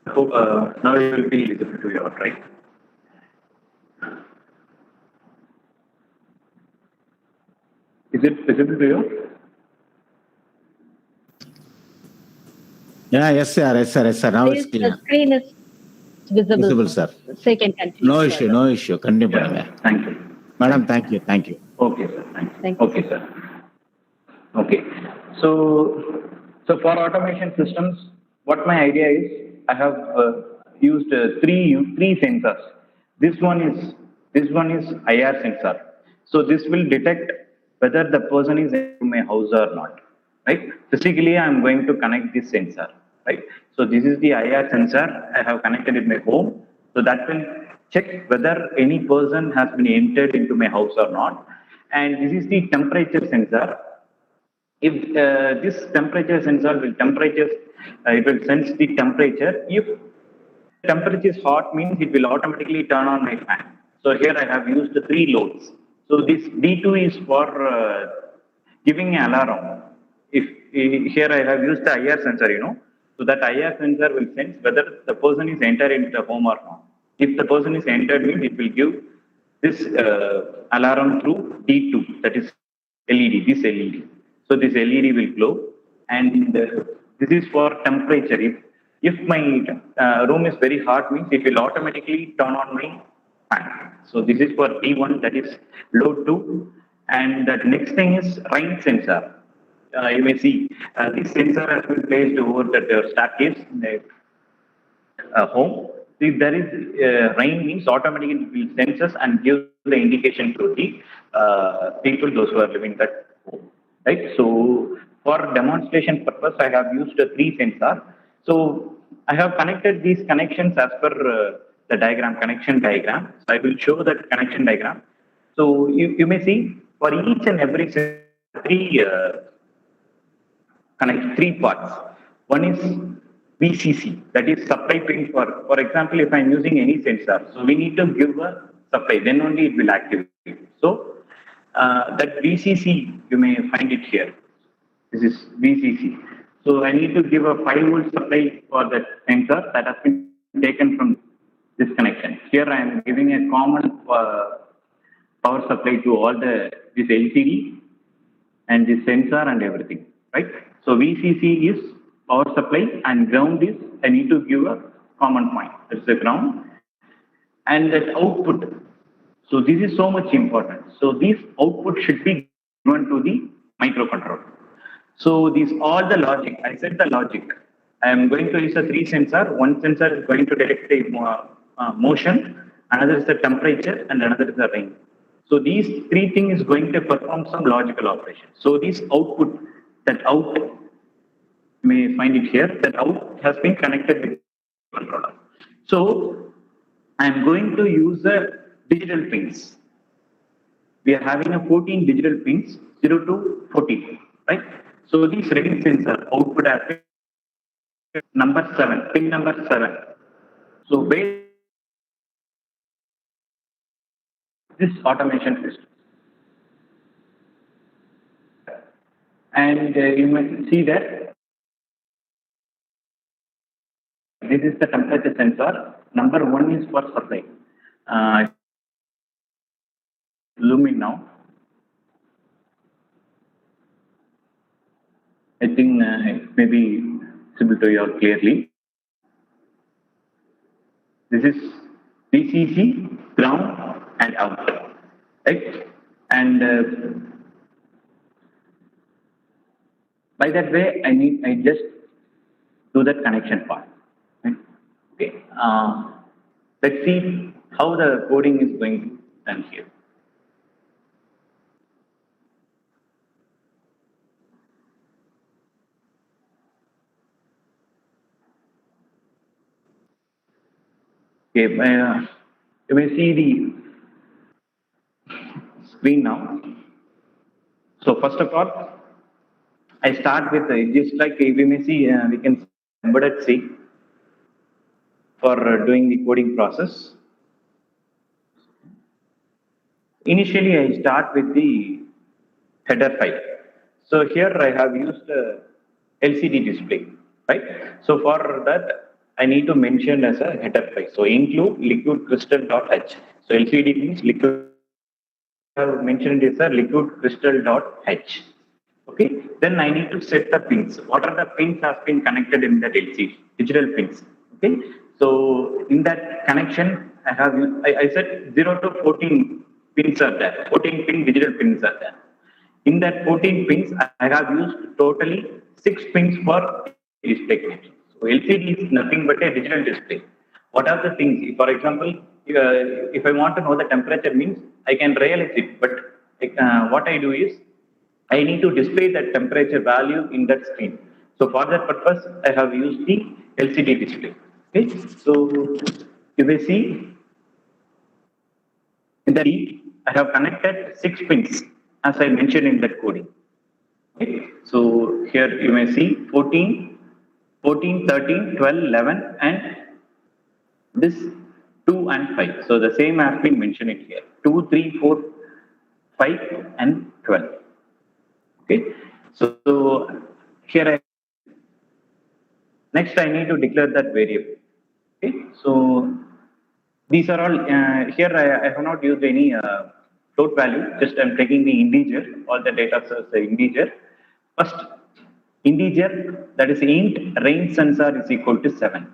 I hope now it will be visible to you, all right? Is it visible to you? Yeah, yes, sir. Yes, sir. Yes, sir. Now it's Please, clear. the screen is visible, Visible, sir. So you can continue. No issue. No issue. Continue, Yeah, madam. thank you. Madam, thank you. Thank you. Okay, sir. Thank you. Thank you. Okay, sir. Okay. So for automation systems, what my idea is, I have used three sensors. This one is IR sensor. So this will detect whether the person is in my house or not. Right? Physically, I am going to connect this sensor. Right? So this is the IR sensor I have connected in my home. So that will check whether any person has been entered into my house or not. And this is the temperature sensor. If this temperature sensor will it will sense the temperature. If temperature is hot, means it will automatically turn on my fan. So here I have used three loads. So this D2 is for giving an alarm. If here I have used the IR sensor, so that IR sensor will sense whether the person is entered into the home or not. If the person is entered, means it will give this alarm through D2, that is LED, this LED. So this LED will glow, and this is for temperature. If my room is very hot, means it will automatically turn on my fan. So this is for D1, that is load 2. And the next thing is rain sensor. You may see this sensor has been placed over the staircase in the home. If there is rain, means automatically it will sense us and give the indication to the people, those who are living that home. Right. So for demonstration purpose, I have used three sensors. So I have connected these connections as per the connection diagram. So I will show that connection diagram. So you may see for each and every three parts. One is VCC, that is supply pin for example, if I'm using any sensor, so we need to give a supply, then only it will activate. So that VCC, you may find it here. This is VCC. So I need to give a 5-volt supply for that sensor that has been taken from this connection. Here I am giving a common power supply to all this LCD and this sensor and everything, right? So VCC is power supply and ground is, I need to give a common point. That's the ground. And that output. So this is so much important. So this output should be given to the microcontroller. So these all the logic, I said the logic. I am going to use a 3 sensor. One sensor is going to detect the motion, another is the temperature, and another is the rain. So these 3 things is going to perform some logical operation. So this output, that out, you may find it here, that out has been connected with the controller. So I am going to use the digital pins. We are having a 14 digital pins, 0 to 14, right? So this rain sensor output has been number 7, pin number 7. So based this automation system. And you may see that this is the temperature sensor. Number 1 is for supply. Zoom in now. I think it may be visible to you all clearly. This is VCC, ground, and out, right? And by that way, I just do that connection part. Right? Okay. Let's see how the coding is going to be done here. Okay, you may see the screen now. So first of all, I start with just like we may see, we can embedded C for doing the coding process. Initially, I start with the header file. So here I have used LCD display, right? So for that, I need to mention as a header file. So include liquid crystal.h. So LCD means liquid. I have mentioned is a liquid crystal.h. Okay, then I need to set the pins. What are the pins has been connected in that LCD, digital pins. Okay, so in that connection, I have I said 0 to 14 pins are there. 14 pin digital pins are there. In that 14 pins, I have used totally 6 pins for display connection. So LCD is nothing but a digital display. What are the things? For example, if I want to know the temperature means, I can realize it. But what I do is, I need to display that temperature value in that screen. So for that purpose, I have used the LCD display. Okay. So if you see in the D, I have connected 6 pins as I mentioned in that coding. Okay. So here you may see 14, 14, 13, 12, 11 and this 2 and 5. So the same has been mentioned in here. 2, 3, 4, 5 and 12. Okay. So here next I need to declare that variable. Okay. So these are all, here I have not used any float value, just I'm taking the integer, all the data as the integer. First integer, that is int range sensor is equal to 7.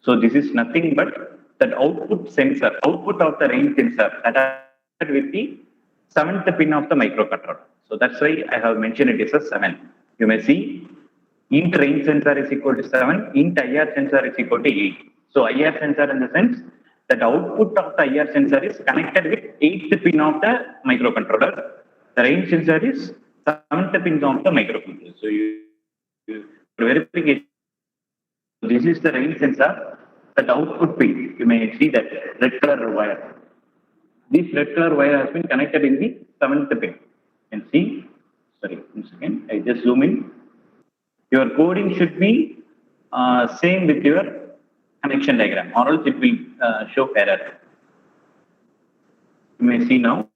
So this is nothing but that output sensor, output of the range sensor that are with the 7th pin of the microcontroller. So that's why I have mentioned it is a 7. You may see int range sensor is equal to 7, int IR sensor is equal to 8. So IR sensor in the sense that output of the IR sensor is connected with 8th pin of the microcontroller. The range sensor is 7th pin of the microcontroller. So verification. This is the range sensor, that output pin. You may see that red color wire. This red color wire has been connected in the 7th pin. You can see, sorry, 1 second, I just zoom in. Your coding should be same with your connection diagram, or else it will show error. You may see now.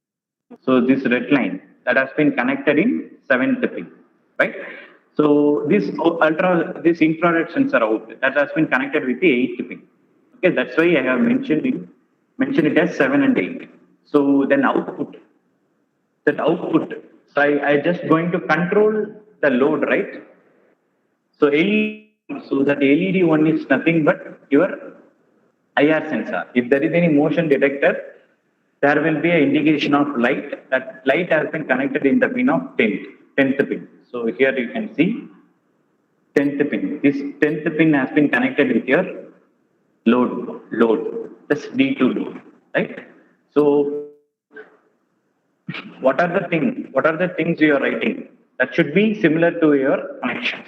So this red line that has been connected in 7th pin, right? So this infrared sensor out that has been connected with the 8th pin. Okay, that's why I have mentioned it as 7 and 8. So then output, that output. So I just going to control the load, right? So that LED one is nothing but your IR sensor. If there is any motion detector, there will be an indication of light. That light has been connected in the pin of 10th pin. So here you can see 10th pin. This 10th pin has been connected with your load. That's D2 load, right? So what are the things you are writing? That should be similar to your connections.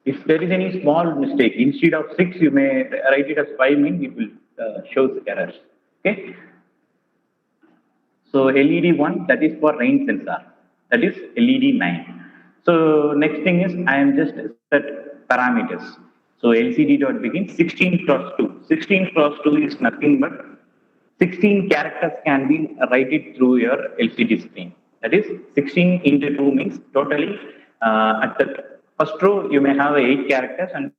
If there is any small mistake, instead of 6, you may write it as 5 mean, it will show errors. Okay. So LED 1, that is for range sensor. That is LED 9. So next thing is I am just set parameters. So LCD dot begin 16 cross 2. 16 cross 2 is nothing but 16 characters can be written through your LCD screen. That is 16 into 2 means totally at the first row you may have 8 characters and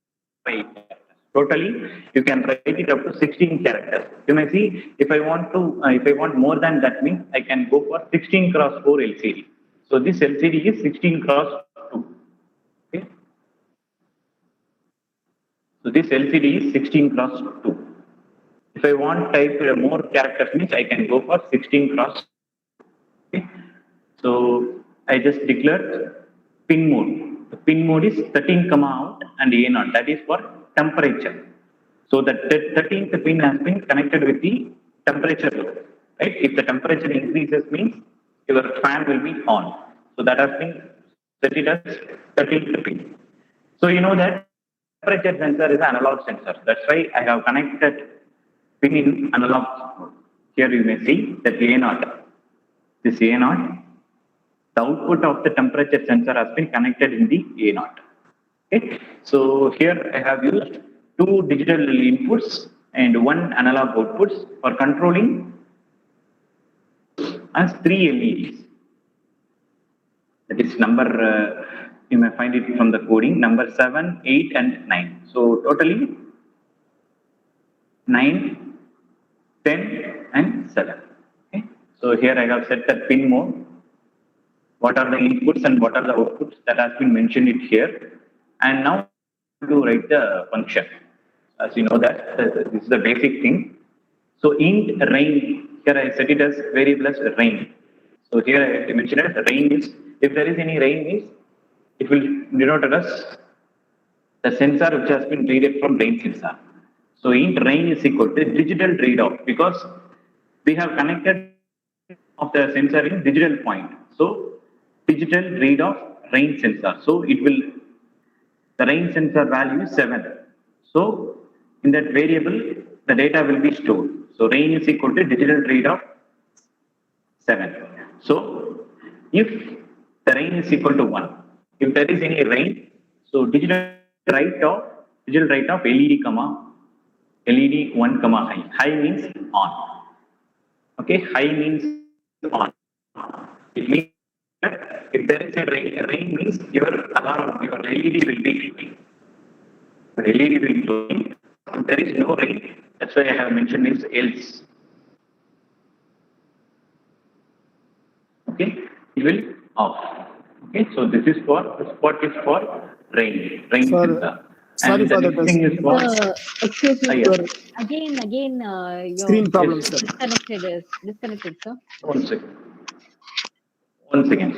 8 characters. Totally you can write it up to 16 characters. You may see if I want more than that means I can go for 16 cross 4 LCD. So this LCD is 16 cross 2. Okay. So this LCD is 16 cross 2. If I want type more characters means I can go for 16 cross. Okay. So I just declared pin mode. The pin mode is 13 comma out and A0. That is for temperature. So the 13th pin has been connected with the temperature load. Right? If the temperature increases means your fan will be on. So that has been set it as 13th pin. So you know that temperature sensor is an analog sensor. That's why I have connected pin in analog mode. Here you may see that A0. This A0, the output of the temperature sensor has been connected in the A0. Okay. So here I have used 2 digital inputs and 1 analog outputs for controlling as 3 LEDs. That is number, you may find it from the coding, number 7, 8 and 9. So totally 9, 10 and 7. Okay. So here I have set the pin mode what are the inputs and what are the outputs that has been mentioned it here. And now to write the function. As you know that this is the basic thing. So int rain, here I set it as variable as rain. So here I mentioned it, rain is, if there is any rain means, it will denote it as the sensor which has been read from rain sensor. So int rain is equal to digital read off, because we have connected of the sensor in digital point. So digital read of rain sensor. So it will, the rain sensor value is 7. So in that variable, the data will be stored. So rain is equal to digital read of 7. So if the rain is equal to 1, if there is any rain, so digital write of LED comma LED 1 comma high. High means on. Okay, high means on. It means that if there is a rain means your alarm, your LED will be glowing. The LED will be glowing. If there is no rain, that's why I have mentioned is else. Okay, it will off. Okay, so this part is for rain sensor. Sorry And for the that. next thing is for Excuse me, yeah. sir. Again, your Screen problem, sir. disconnected, sir. One second. One second.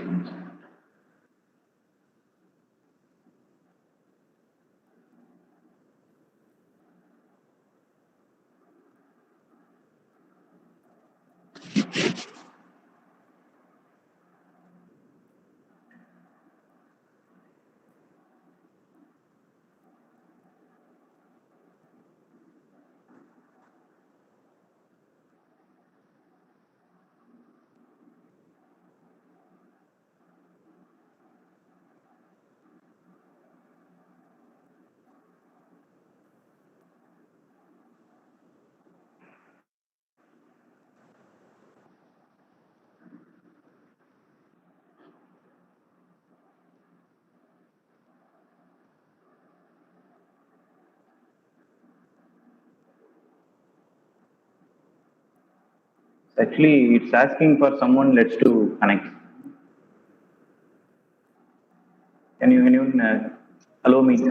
Actually, it's asking for someone. Let's to connect. Can you allow me in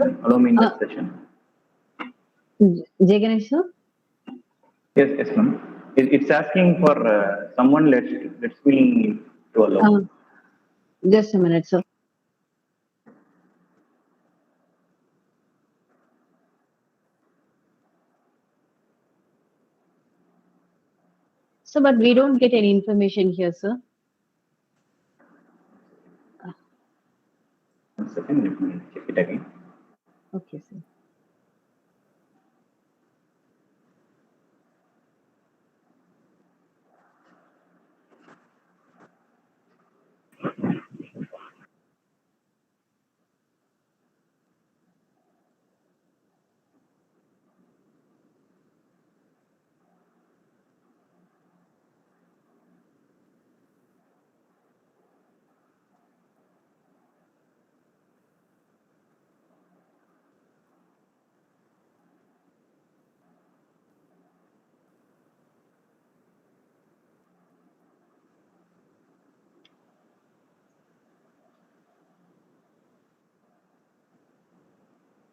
that session? Jay Ganesh, sir? Yes, ma'am. It's asking for someone. Let's me to allow. Just a minute, sir. So, but we don't get any information here, sir. One second, let me check it again. Okay, sir.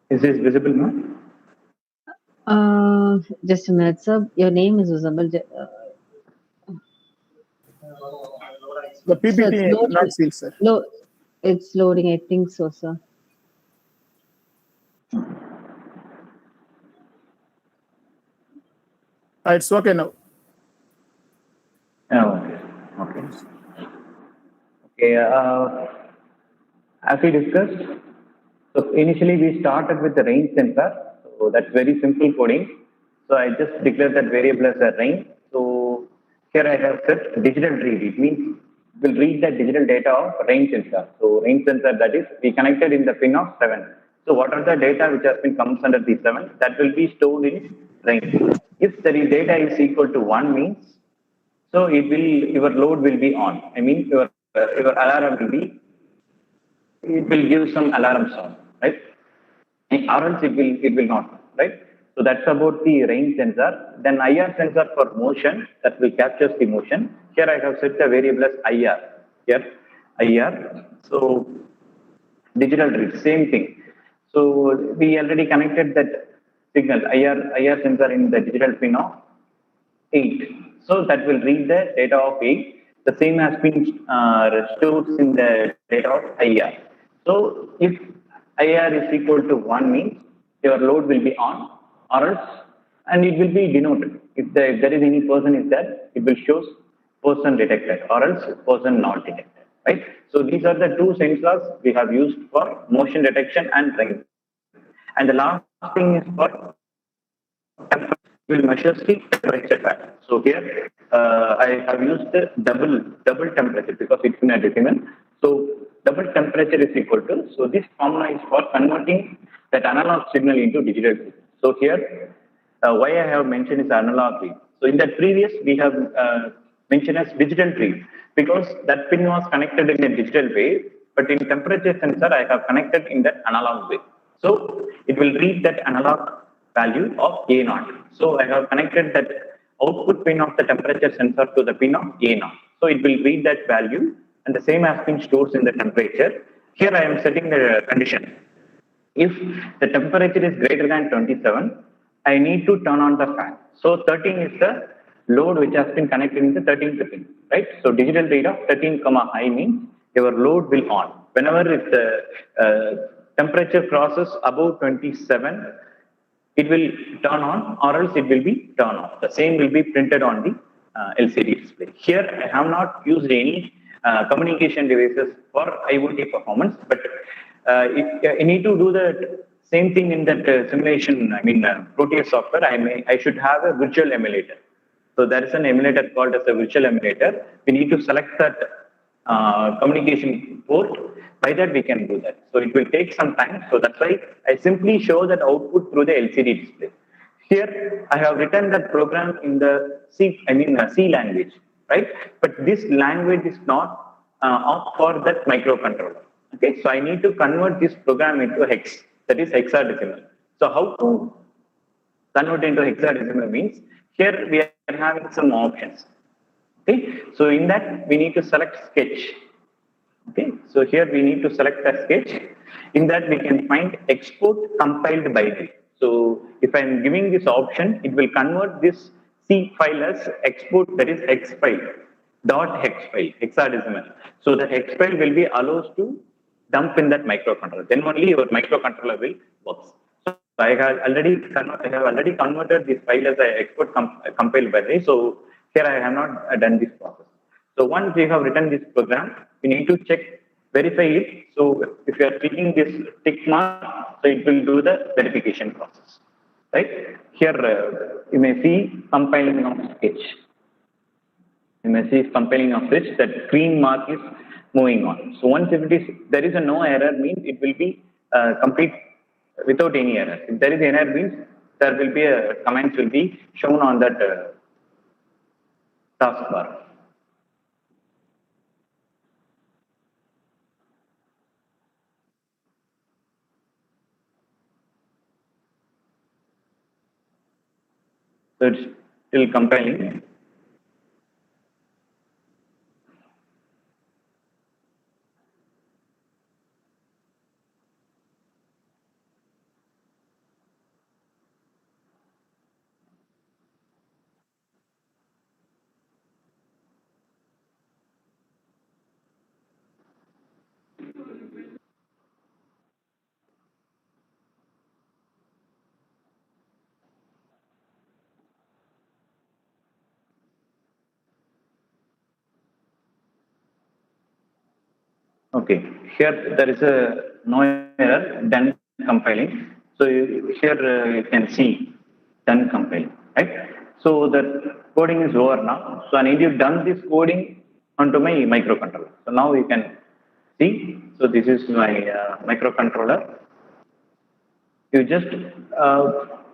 Is this visible, ma'am? Just a minute, sir. Your name is visible. The Sir, it's PPT loading. not seen, sir. It's loading. I think so, sir. It's okay now. Okay. As we discussed, so initially we started with the rain sensor. So that's very simple coding. So I just declared that variable as a rain. So here I have set digital read. It means we'll read the digital data of rain sensor. So rain sensor, that is, we connected in the pin of 7. So what are the data which has been comes under the 7? That will be stored in rain. If the data is equal to 1 means, so it will, your load will be on. I mean, your alarm will be, it will give some alarm sound, right? Or else it will not, right? So that's about the rain sensor. Then IR sensor for motion, that will capture the motion. Here I have set the variable as IR here. IR. So digital read, same thing. So we already connected that signal IR sensor in the digital pin of 8. So that will read the data of 8. The same has been stored in the data of IR. So if IR is equal to 1 means your load will be on, or else, and it will be denoted. If there is any person is there, it will show person detected, or else person not detected, right? So these are the two sensors we have used for motion detection and driving. And the last thing is for will measure the temperature value. So here I have used the double temperature because it's in a decimal. So double temperature is equal to, so this formula is for converting that analog signal into digital signal. So here why I have mentioned is analog read. So in that previous we have mentioned as digital read because that pin was connected in a digital way, but in temperature sensor I have connected in that analog way. So it will read that analog value of A0. So I have connected that output pin of the temperature sensor to the pin of A0. So it will read that value and the same has been stored in the temperature. Here I am setting the condition. If the temperature is greater than 27, I need to turn on the fan. So 13 is the load which has been connected in the 13th pin, right? So digital read of 13, high means your load will on. Whenever if the temperature crosses above 27, it will turn on or else it will be turned off. The same will be printed on the LCD display. Here I have not used any communication devices for IoT performance, but if I need to do the same thing in that simulation, Proteus software, I should have a virtual emulator. So there is an emulator called as a virtual emulator. We need to select that communication port. By that we can do that. So it will take some time. So that's why I simply show that output through the LCD display. Here I have written that program in the C language, right? But this language is not up for that microcontroller. Okay, so I need to convert this program into hex, that is hexadecimal. So how to convert into hexadecimal means here we are having some options. Okay, so in that we need to select sketch. Okay, so here we need to select a sketch. In that we can find export compiled binary. So if I am giving this option, it will convert this C file as export, that is hex file, dot hex file, hexadecimal. So the hex file will be allows to dump in that microcontroller. Then only your microcontroller will work. So I have already converted this file as a export compiled binary. So here I have not done this process. So once we have written this program, we need to check, verify it. So if you are clicking this tick mark, so it will do the verification process, right? Here you may see compiling of sketch. You may see compiling of sketch, that green mark is moving on. So once if it is, there is a no error means it will be complete without any error. If there is an error means there will be a comments will be shown on that taskbar. So it's still compiling. Okay, here there is a no error, done compiling. So here you can see done compiling, right? So the coding is over now. So I need to done this coding onto my microcontroller. So now you can see. So this is my microcontroller. You just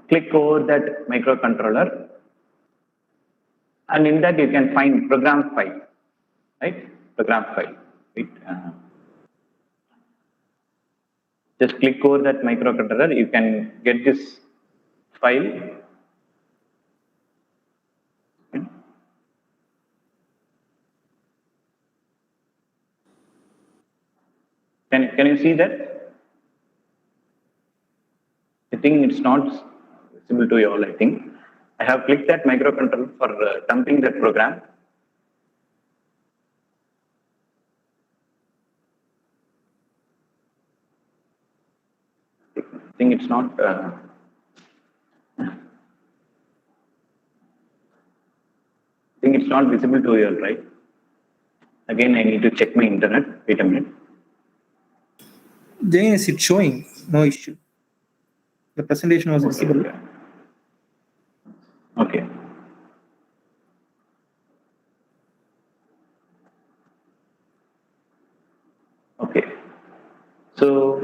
click over that microcontroller, and in that you can find program file, right? Program file. Right? Just click over that microcontroller, you can get this file. Can you see that? I think it's not visible to you all. I think I have clicked that microcontroller for dumping that program. I think it's not. I think it's not visible to you all, right? Again, I need to check my internet. Wait a minute. James, it's showing. No issue. The presentation was visible. Okay. Okay. So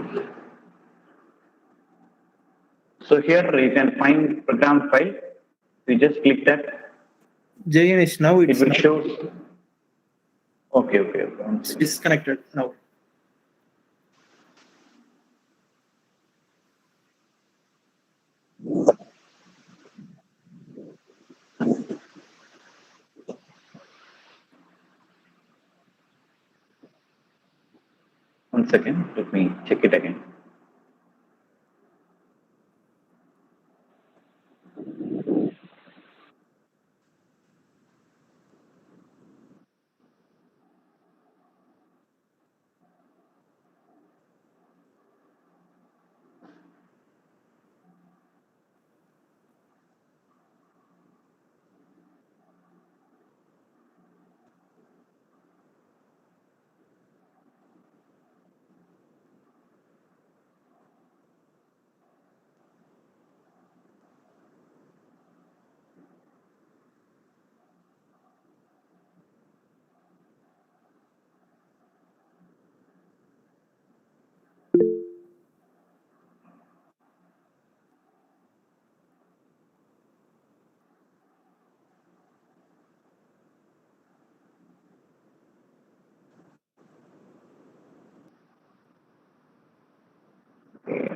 here you can find program file. You just click that. JNS now It it's will now, show. Okay. it's disconnected now. One second. Let me check it again.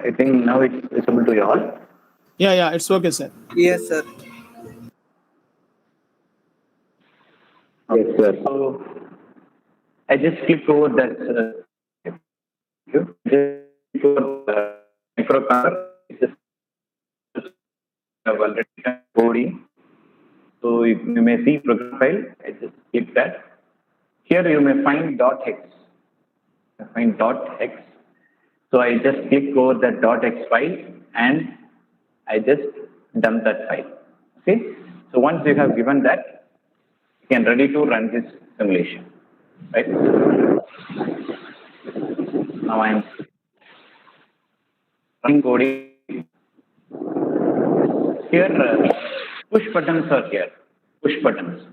I think now it's visible to you all. Yeah, it's okay, sir. Yes, sir. Yes, sir. So I just click over that. Just click over the microcontroller. It's just have already done coding. So you may see program file. I just click that. Here you may find .hex. So I just click over that .hex file and I just dump that file. Okay. So once you have given that, you can ready to run this simulation. Right. Now I am running coding. Here push buttons are here. Push buttons.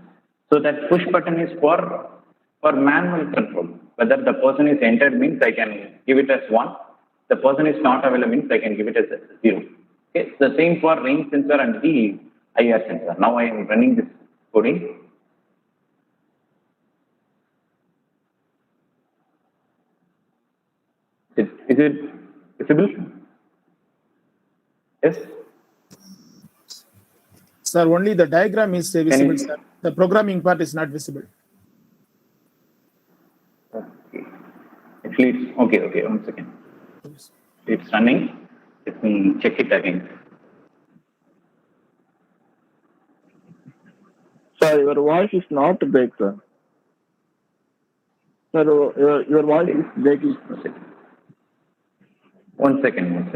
So that push button is for manual control. Whether the person is entered means I can give it as 1. The person is not available means I can give it as 0. Okay. The same for range sensor and the IR sensor. Now I am running this coding. Is it visible? Yes. Sir, only the diagram is visible, sir. The programming part is not visible. Okay. Actually, it's okay. 1 second. It's running. Let me check it again. Sir, your voice is not break, sir. Sir, your voice is breaking. 1 second.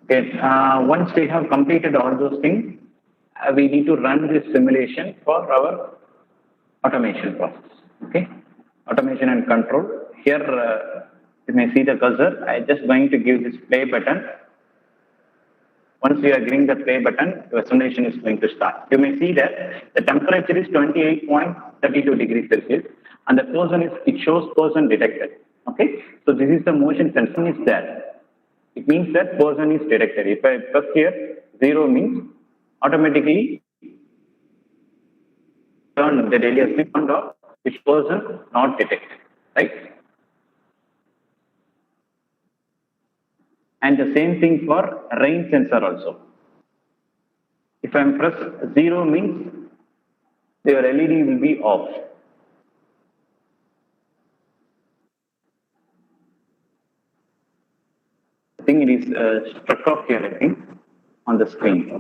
Okay. Once we have completed all those things, we need to run this simulation for our automation process. Okay. Automation and control. here you may see the cursor. I'm just going to give this play button. Once you are giving the play button, your simulation is going to start. You may see that the temperature is 28.32 degrees Celsius, and the person it shows person detected. Okay, so this is the motion sensor is there. It means that person is detected. If I press here, 0 means automatically turn the LED has been turned off, which person not detected, right? And the same thing for rain sensor also. If I press 0 means your LED will be off. I think it is struck off here, I think, on the screen.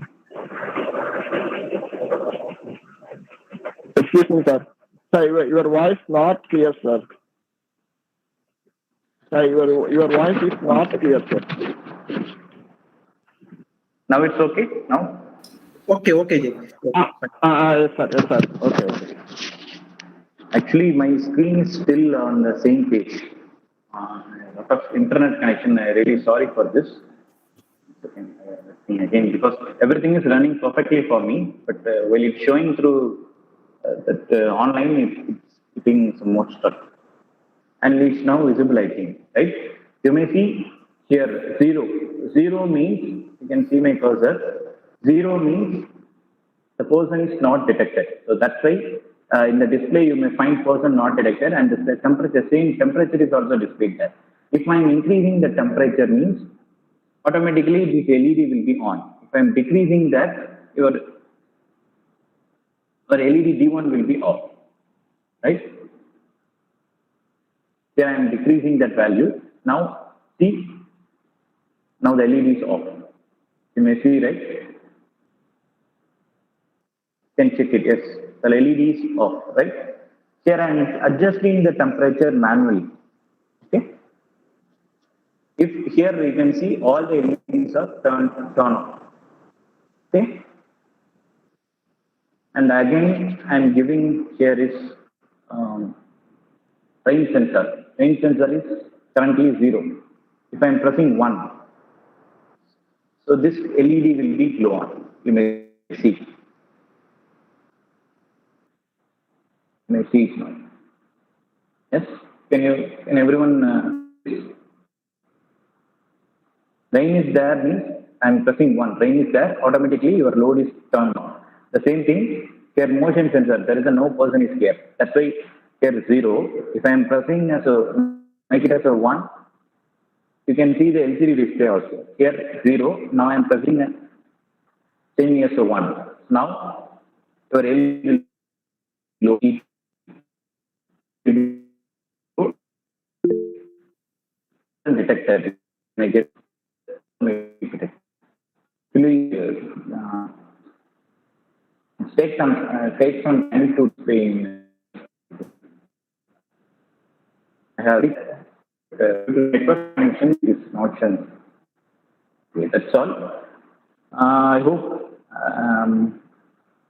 Excuse me, sir. Sir, your voice not clear, sir. Sir, your voice is not clear, sir. Now it's okay? Now? Okay, Jay. Yes, sir. Yes, sir. Okay. Actually, my screen is still on the same page. A lot of internet connection. I'm really sorry for this. Again, because everything is running perfectly for me, but while it's showing through that online, it's being somewhat stuck. And it's now visible, I think, right? You may see here 0. 0 means, you can see my cursor, 0 means the person is not detected. So that's why in the display you may find person not detected, and the temperature, same temperature is also displayed there. If I am increasing the temperature means automatically this LED will be on. If I am decreasing that, your LED D1 will be off, right? Here I am decreasing that value. Now see, now the LED is off. You may see, right? You can check it. Yes, the LED is off, right? Here I am adjusting the temperature manually. Okay. If here you can see all the LEDs are turned on. Okay. And again, I am giving here is rain sensor. Rain sensor is currently 0. If I am pressing 1, so this LED will be glow on. You may see. You may see it now. Yes. Can everyone? Rain is there means I am pressing 1. Rain is there. Automatically your load is turned on. The same thing here. Motion sensor. There is a no person is here. That's why here 0. If I am pressing make it as a 1. You can see the LCD display also. Here 0. Now I am pressing changing as a 1. Now your LED will detected. Make it detected. Take some time to explain. I have network connection is not shown. Okay, that's all. I hope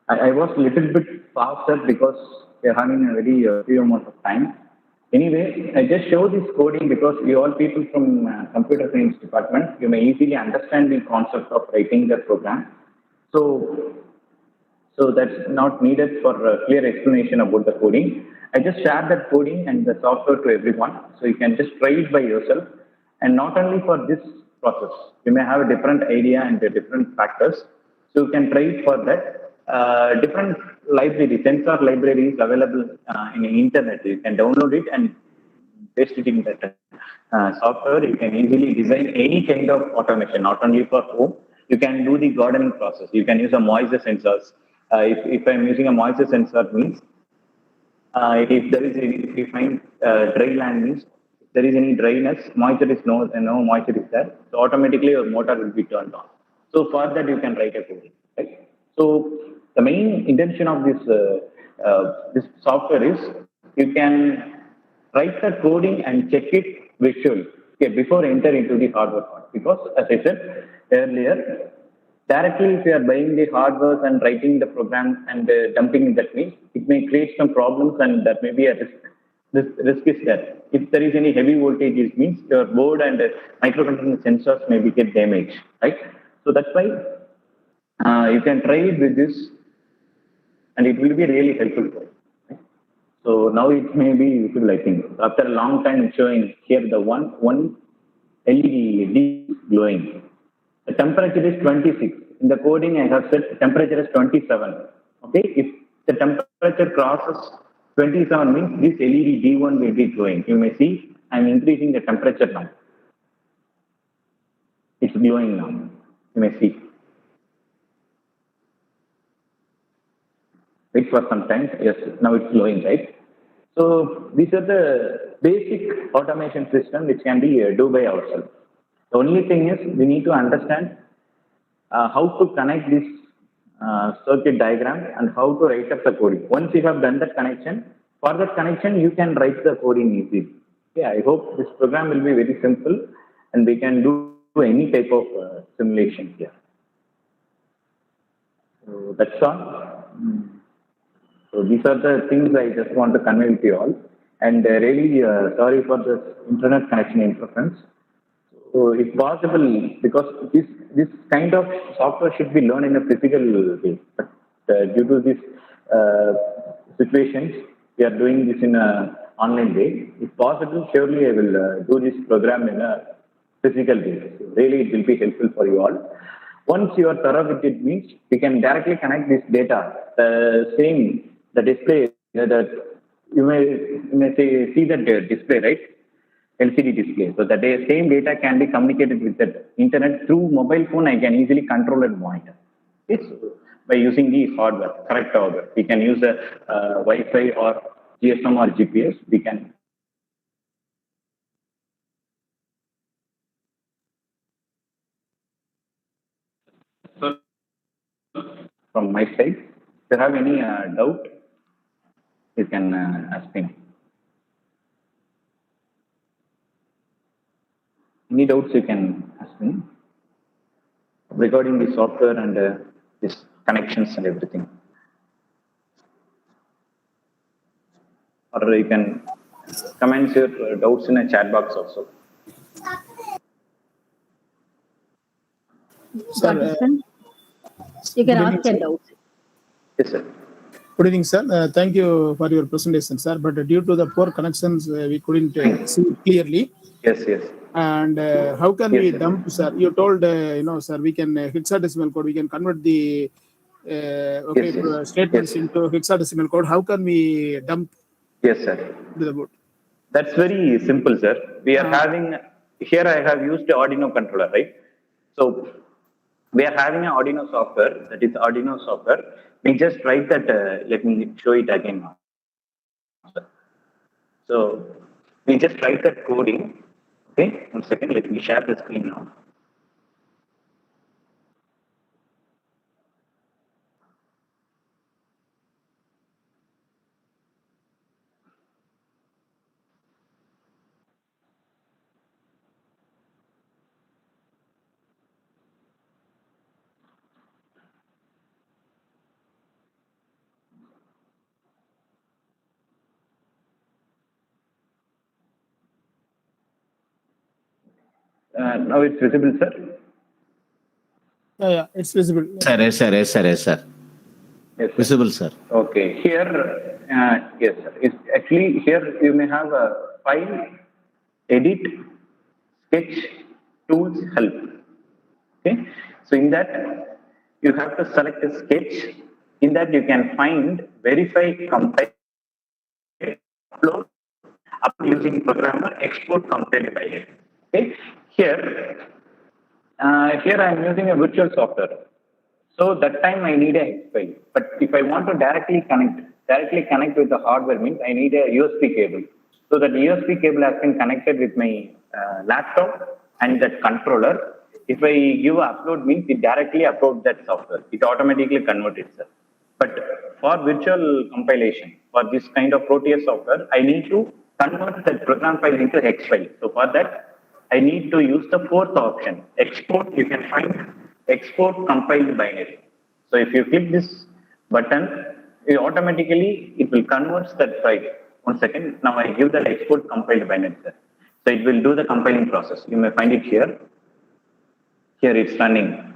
I was a little bit faster because we are having a very few amount of time. Anyway, I just show this coding because you all people from computer science department, you may easily understand the concept of writing the program. So that's not needed for a clear explanation about the coding. I just share that coding and the software to everyone. So you can just try it by yourself. And not only for this process, you may have a different idea and the different factors. So you can try it for that. Different libraries, sensor libraries available in the internet. You can download it and paste it in that software. You can easily design any kind of automation, not only for home. You can do the gardening process. You can use a moisture sensors. If I'm using a moisture sensor means, if you find dry land means, if there is any dryness, moisture is no moisture is there, so automatically your motor will be turned on. So for that you can write a code, right? So the main intention of this software is you can write the coding and check it visually, okay, before enter into the hardware part. Because as I said earlier, directly if you are buying the hardware and writing the program and dumping that means it may create some problems and that may be a risk this risk is there. If there is any heavy voltage, it means your board and microcontroller sensors may be get damaged, right? So that's why you can try it with this, and it will be really helpful for you. Right? So now it may be useful, I think. After a long time showing here, the one LED is glowing. The temperature is 26. In the coding, I have set temperature is 27. Okay, if the temperature crosses 27 means this LED D1 will be glowing. You may see I'm increasing the temperature now. It's glowing now. You may see. Wait for some time. Yes, now it's glowing, right? So these are the basic automation system which can be do by ourselves. The only thing is we need to understand how to connect this circuit diagram and how to write up the coding. Once you have done that connection, for that connection, you can write the coding easily. Yeah, I hope this program will be very simple and we can do any type of simulation here. So that's all. So these are the things I just want to convey with you all. And really sorry for this internet connection interference. So if possible, because this kind of software should be learned in a physical way. But due to this situations, we are doing this in an online way. If possible, surely I will do this program in a physical way. So really, it will be helpful for you all. Once you are thorough with it, means we can directly connect this data. The display that you may see that display, right? LCD display. So the same data can be communicated with the internet through mobile phone. I can easily control and monitor. It's by using the hardware, correct hardware. We can use a Wi-Fi or GSM or GPS. We can. So from my side, if you have any doubt, you can ask me. Any doubts you can ask me regarding the software and this connections and everything. Or you can comment your doubts in a chat box also. Participant, you can ask your doubts. Yes, sir. Good evening, sir. Thank you for your presentation, sir. But due to the poor connections, we couldn't see clearly. Yes, yes. And how can Yes, we sir. dump, sir? You told, sir, we can hexadecimal code. We can convert the Yes. statements Yes. into hexadecimal code. How can we dump Yes, sir. to the board? That's very simple, sir. We are having, here I have used the Arduino controller, right? So we are having an Arduino software, that is Arduino software. We just write that, let me show it again now. So we just write that coding. Okay, 1 second, let me share the screen now. Now it's visible, sir. Yeah, it's visible. Yes, sir. Yes, sir. Visible, sir. Okay, here, yes, sir. It's actually here you may have a file, edit, sketch, tools, help. Okay, so in that you have to select a sketch. In that you can find verify, compile, upload, using programmer, export, compile by it. Okay, here I am using a virtual software. So that time I need a hex file. But if I want to directly connect with the hardware means I need a USB cable. So that USB cable has been connected with my laptop and that controller. If I give upload means it directly uploads that software. It automatically converts itself. But for virtual compilation, for this kind of Proteus software, I need to convert that program file into hex file. So for that, I need to use the fourth option. Export, you can find export compiled binary. So if you click this button, it automatically it will convert that file. 1 second. Now I give that export compiled binary, sir. So it will do the compiling process. You may find it here. Here it's running.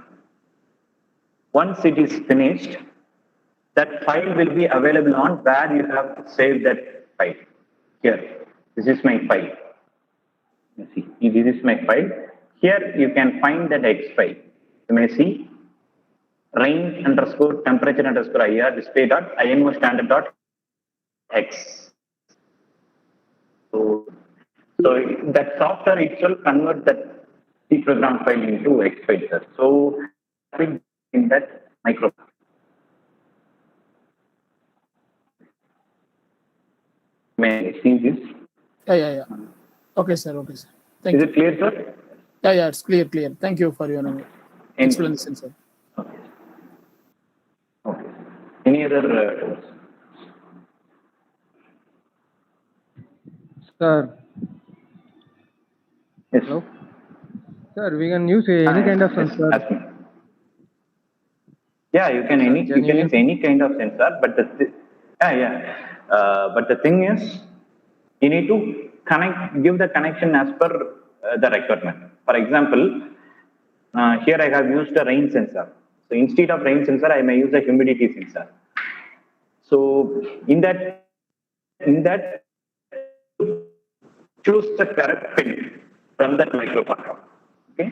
Once it is finished, that file will be available on where you have saved that file. Here, this is my file. You see, this is my file. Here you can find that X file. You may see range underscore temperature underscore IR display dot INO standard dot X. So that software itself converts that C program file into X file, sir. So in that micro. May I see this? Yeah. Okay, sir. Thank Is you. it clear, sir? Yeah, it's clear. Thank you for your explanation, sir. Okay. Any other doubts? Sir, Yes. hello. Sir, we can use any kind of sensor. Ask me. Yeah, you can use any kind of sensor, but but the thing is, you need to give the connection as per the requirement. For example, here I have used a rain sensor. So instead of rain sensor, I may use a humidity sensor. So in that, choose the correct pin from that microcontroller. Okay,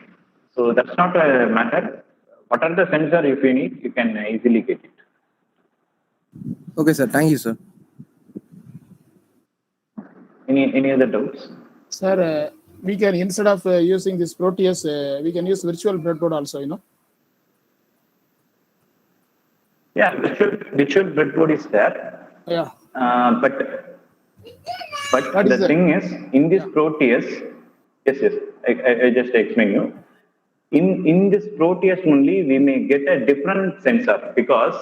so that's not a matter. What are the sensor if you need, you can easily get it. Okay, sir. Thank you, sir. Any other doubts? Sir, we can, instead of using this Proteus, we can use virtual breadboard also, Yeah, virtual breadboard is there. Yeah. But the thing is, in this Proteus, yes, I just explain you. In this Proteus only, we may get a different sensor because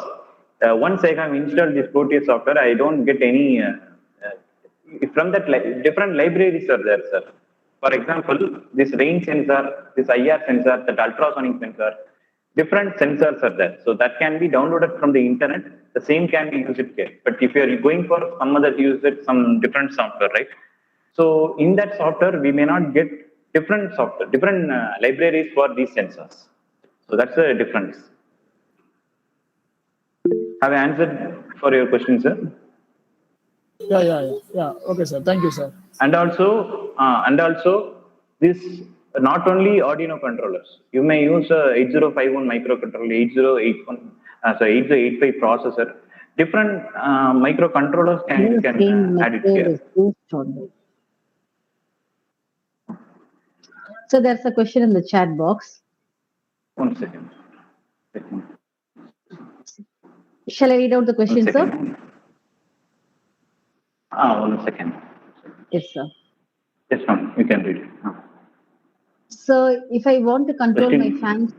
once I have installed this Proteus software, I don't get any from that different libraries are there, sir. For example, this rain sensor, this IR sensor, that ultrasonic sensor, different sensors are there. So that can be downloaded from the internet. The same can be used here. But if you are going for some other some different software, right? So in that software, we may not get different software, different libraries for these sensors. So that's the difference. Have I answered for your question, sir? Yeah. Okay, sir. Thank you, sir. And also this not only Arduino controllers. You may use 8051 microcontroller, 8085 processor. Different microcontrollers can add it here. So there's a question in the chat box. 1 second. Shall I read out the question, sir? 1 second. Yes, sir. Yes, ma'am. You can read it. So if I want to control my fan,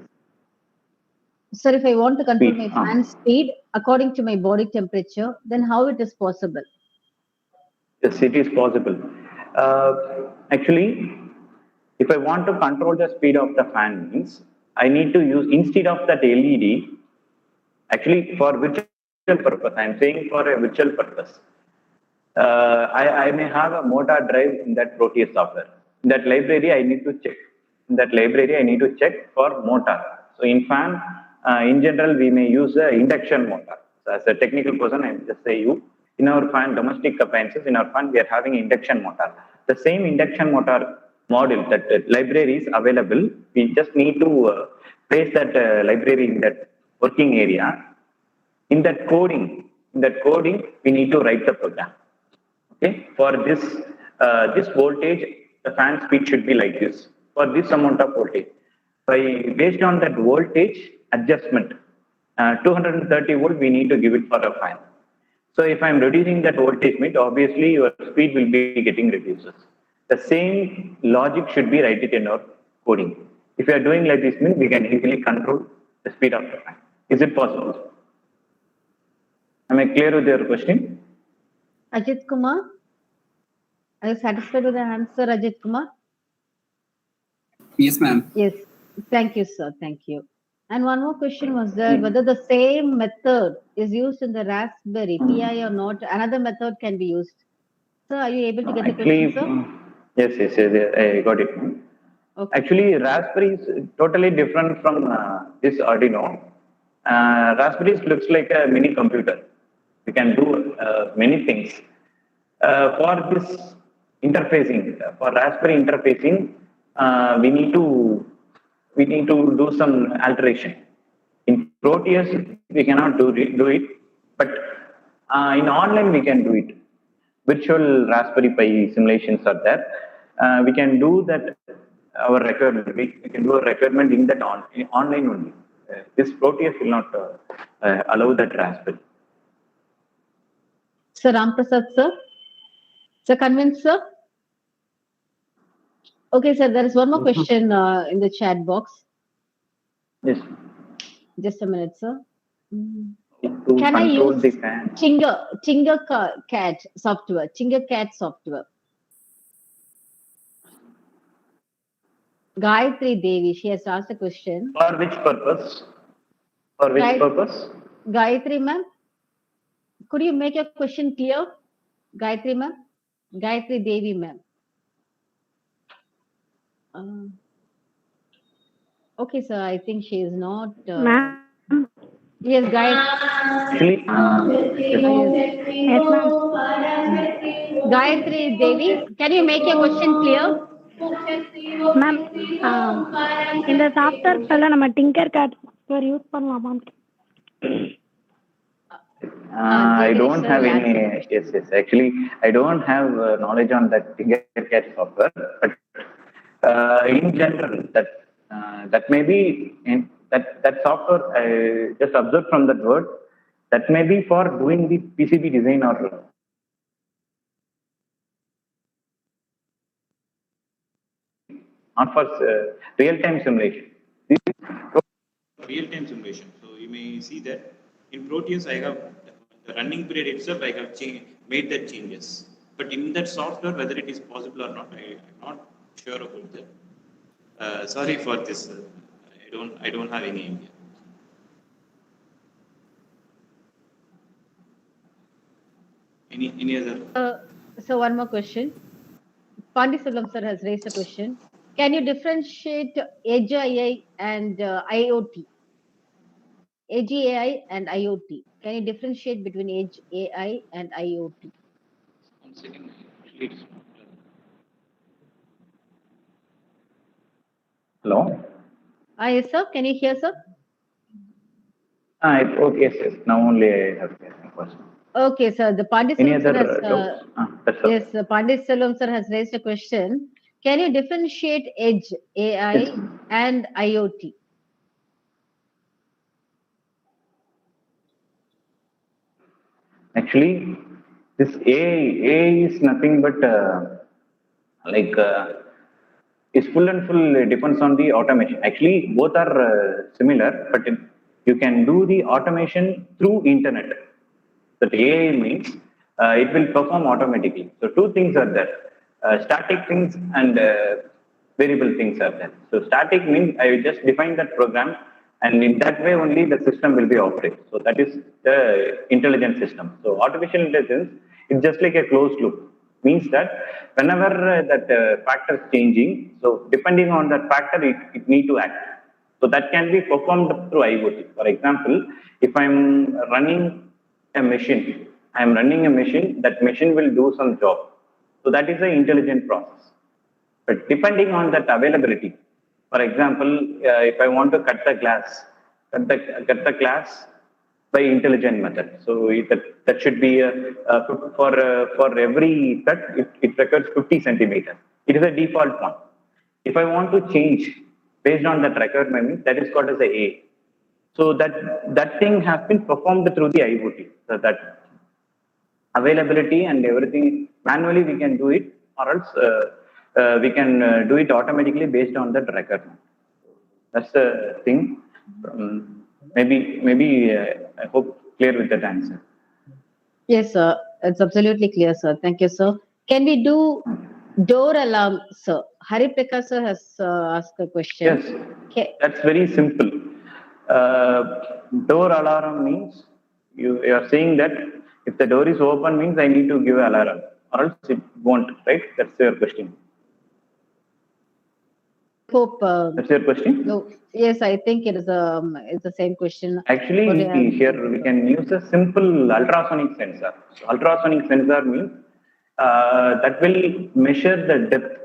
sir, if I want to control my fan speed according to my body temperature, then how it is possible? Yes, it is possible. Actually, if I want to control the speed of the fan means, I need to use, instead of that LED, actually for virtual purpose, I am saying for a virtual purpose. I may have a motor drive in that Proteus software. In that library, I need to check. In that library, I need to check for motor. So in fan, in general, we may use an induction motor. So as a technical person, I just say you. In our fan, domestic appliances, in our fan, we are having induction motor. The same induction motor module, that library is available. We just need to place that library in that working area. In that coding, we need to write the program. Okay, for this voltage, the fan speed should be like this. For this amount of voltage, based on that voltage adjustment, 230 volt, we need to give it for a fan. So if I'm reducing that voltage mid, obviously your speed will be getting reduced. The same logic should be written in our coding. If you are doing like this, we can easily control the speed of the fan. Is it possible? Am I clear with your question? Ajit Kumar, are you satisfied with the answer, Ajit Kumar? Yes, ma'am. Yes. Thank you, sir. Thank you. And one more question was there, whether the same method is used in the Raspberry Pi or not, another method can be used. Sir, are you able to get the Actually, question, yes, I got it. sir? Okay. Actually, Raspberry is totally different from this Arduino. Raspberry looks like a mini computer. We can do many things. For this interfacing, for Raspberry interfacing, we need to do some alteration. In Proteus, we cannot do it, but in online we can do it. Virtual Raspberry Pi simulations are there. We can do that. Our requirement, we can do a requirement in that online only. This Proteus will not allow that Raspberry. Sir Ramprasad, sir? Sir, convinced, sir? Okay, sir, there is one more question in the chat box. Yes. Just a minute, sir. To Can I control use the fan. Tinkercad software? Tinkercad software. Gayatri Devi, she has asked a question. For which purpose? For which purpose? Gayatri ma'am, could you make your question clear? Gayatri ma'am? Gayatri Devi ma'am. Okay, sir, I think she is not. Ma'am. Yes, Gayatri. Actually, Yes, ma'am. Gayatri Devi, can you make your question clear? Ma'am, இந்த software எல்லாம் நம்ம tinker gate use பண்ணலாமா? I don't have any. Yes. Actually, I don't have knowledge on that Tinkercad software. But in general, that may be that software. I just observed from that word. That may be for doing the PCB design or not for real-time simulation. This is real-time simulation. So you may see that in Proteus, I have the running period itself, I have made that changes. But in that software, whether it is possible or not, I am not sure about that. Sorry for this. I don't have any idea. Any other? So one more question. Pandisalam sir has raised a question. Can you differentiate Edge AI and IoT? Edge AI and IoT. Can you differentiate between Edge AI and IoT? One second. Hello. Yes, sir. Can you hear, sir? Okay, yes. Now only I have a question. Okay, sir. The Pandisalam sir has yes, Pandisalam sir has raised a question. Can you differentiate Edge AI and IoT? Actually, this AI is nothing but is full and full depends on the automation. Actually, both are similar, but you can do the automation through internet. That AI means it will perform automatically. So two things are there: static things and variable things are there. So static means I will just define that program, and in that way only the system will be operated. So that is the intelligent system. So artificial intelligence is just like a closed loop. Means that whenever that factor is changing, so depending on that factor, it need to act. So that can be performed through IoT. For example, if I'm running a machine, that machine will do some job. So that is an intelligent process. But depending on that availability, for example, if I want to cut the glass by intelligent method. So that should be for every cut, it requires 50 centimeters. It is a default one. If I want to change based on that requirement, that is called as a A. So that thing has been performed through the IoT. So that availability and everything manually we can do it, or else we can do it automatically based on that requirement. That's the thing. Maybe I hope clear with that answer. Yes, sir. It's absolutely clear, sir. Thank you, sir. Can we do door alarm, sir? Hari Prakash sir has asked a question. Yes, that's very simple. Door alarm means you are saying that if the door is open means I need to give alarm. or else it won't, right? That's your question. Hope. That's your question? No. Yes, I think it's the same question. Actually, here we can use a simple ultrasonic sensor. So ultrasonic sensor means that will measure the depth.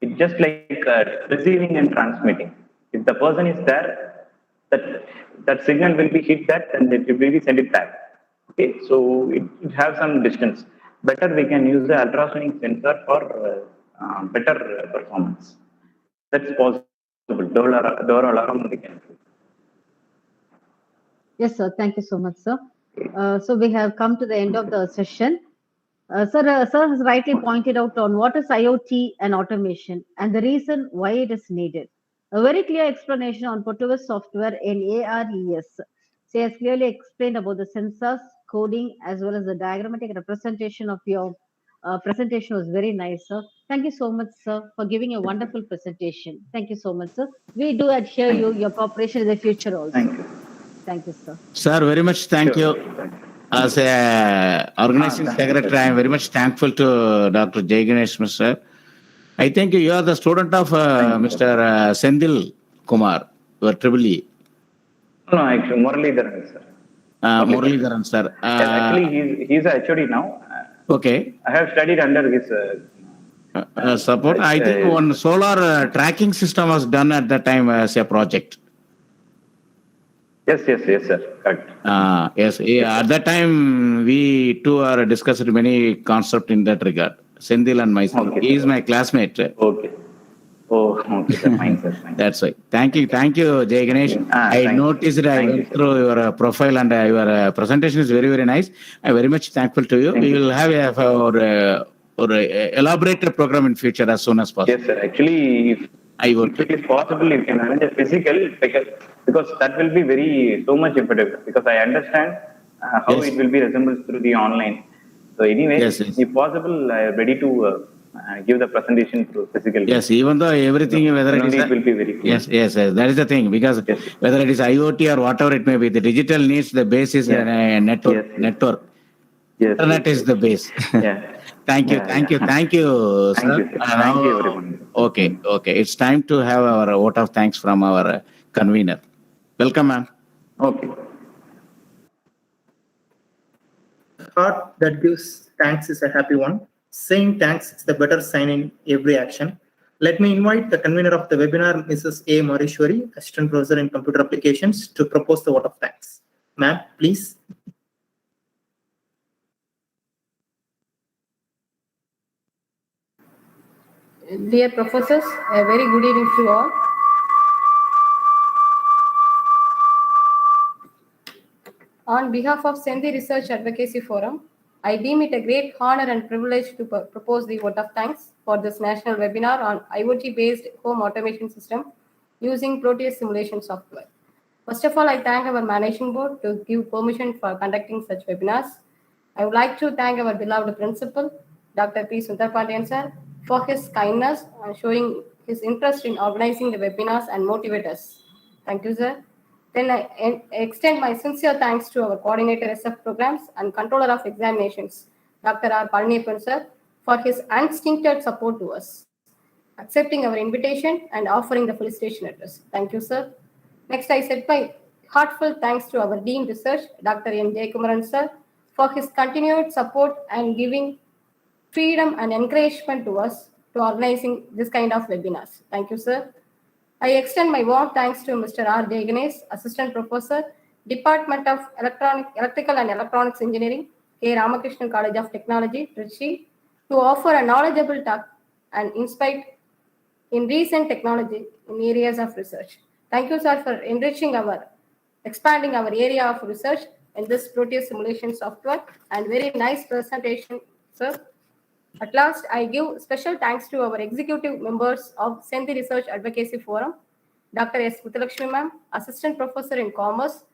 It's just like receiving and transmitting. If the person is there, that signal will be hit that and it will be send it back. Okay, so it has some distance. Better we can use the ultrasonic sensor for better performance. That's possible. Door alarm we can do. Yes, sir. Thank you so much, sir. So we have come to the end of the session. Sir has rightly pointed out on what is IoT and automation and the reason why it is needed. A very clear explanation on Proteus software in ARES. So he has clearly explained about the sensors, coding, as well as the diagrammatic representation of your presentation was very nice, sir. Thank you so much, sir, for giving a wonderful presentation. Thank you so much, sir. We do adhere your cooperation in the future also. Thank you. Thank you, sir. Sir, very much thank you. As a organizing secretary, I am very much thankful to Dr. Jai Ganesh, sir. I think you are the student of Mr. Senthil Kumar, your Triple E. No, actually, Muralidharan, sir. Muralidharan, sir. Actually, he's a HOD now. Okay. I have studied under his support. I think one solar tracking system was done at that time as a project. Yes, sir. Correct. Yes. At that time, we too are discussed many concepts in that regard. Senthil and myself. Okay, he is my classmate. Okay. Oh, okay, sir. Fine, sir. Fine. That's right. Thank you, Jai Ganesh. I noticed I went through your profile and your presentation is very, very nice. I'm very much thankful to you. We will have or elaborate program in future as soon as possible. Yes, sir. Actually, if it is possible, you can arrange a physical because that will be so much effective. Because I understand how it will be resembled through the online. So anyway, if possible, I am ready to give the presentation through physical. Yes, even though everything, whether it is it will be very cool. Yes, that is the thing. Because whether it is IoT or whatever it may be, the digital needs the base is a network. Yes. Internet is the base. Yeah. Thank you, sir. Thank you, everyone. Okay. It's time to have our vote of thanks from our convener. Welcome, ma'am. Okay. Heart that gives thanks is a happy one. Saying thanks is the better sign in every action. Let me invite the convener of the webinar, Mrs. A. Marishwari, Assistant Professor in Computer Applications, to propose the vote of thanks. Ma'am, please. Dear professors, a very good evening to all. On behalf of Senthi Research Advocacy Forum, I deem it a great honor and privilege to propose the vote of thanks for this national webinar on IoT-based home automation system using Proteus simulation software. First of all, I thank our managing board to give permission for conducting such webinars. I would like to thank our beloved principal, Dr. P. Sundarpandian sir, for his kindness and showing his interest in organizing the webinars and motivate us. Thank you, sir. Then I extend my sincere thanks to our coordinator SF programs and controller of examinations, Dr. R. Palaniappan sir, for his unstinted support to us, accepting our invitation and offering the felicitation address. Thank you, sir. Next, I said my heartfelt thanks to our Dean Research, Dr. N. Jaykumaran sir, for his continued support and giving freedom and encouragement to us to organizing this kind of webinars. Thank you, sir. I extend my warm thanks to Mr. R. Jai Ganesh, Assistant Professor, Department of Electrical and Electronics Engineering, V.H.N.S.N.College College of Technology, Trichy, to offer a knowledgeable talk and insight in recent technology in areas of research. Thank you, sir, for expanding our area of research in this Proteus simulation software, and very nice presentation, sir. At last, I give special thanks to our executive members of Senthi Research Advocacy Forum, Dr. S. Muthulakshmi ma'am, Assistant Professor in Commerce,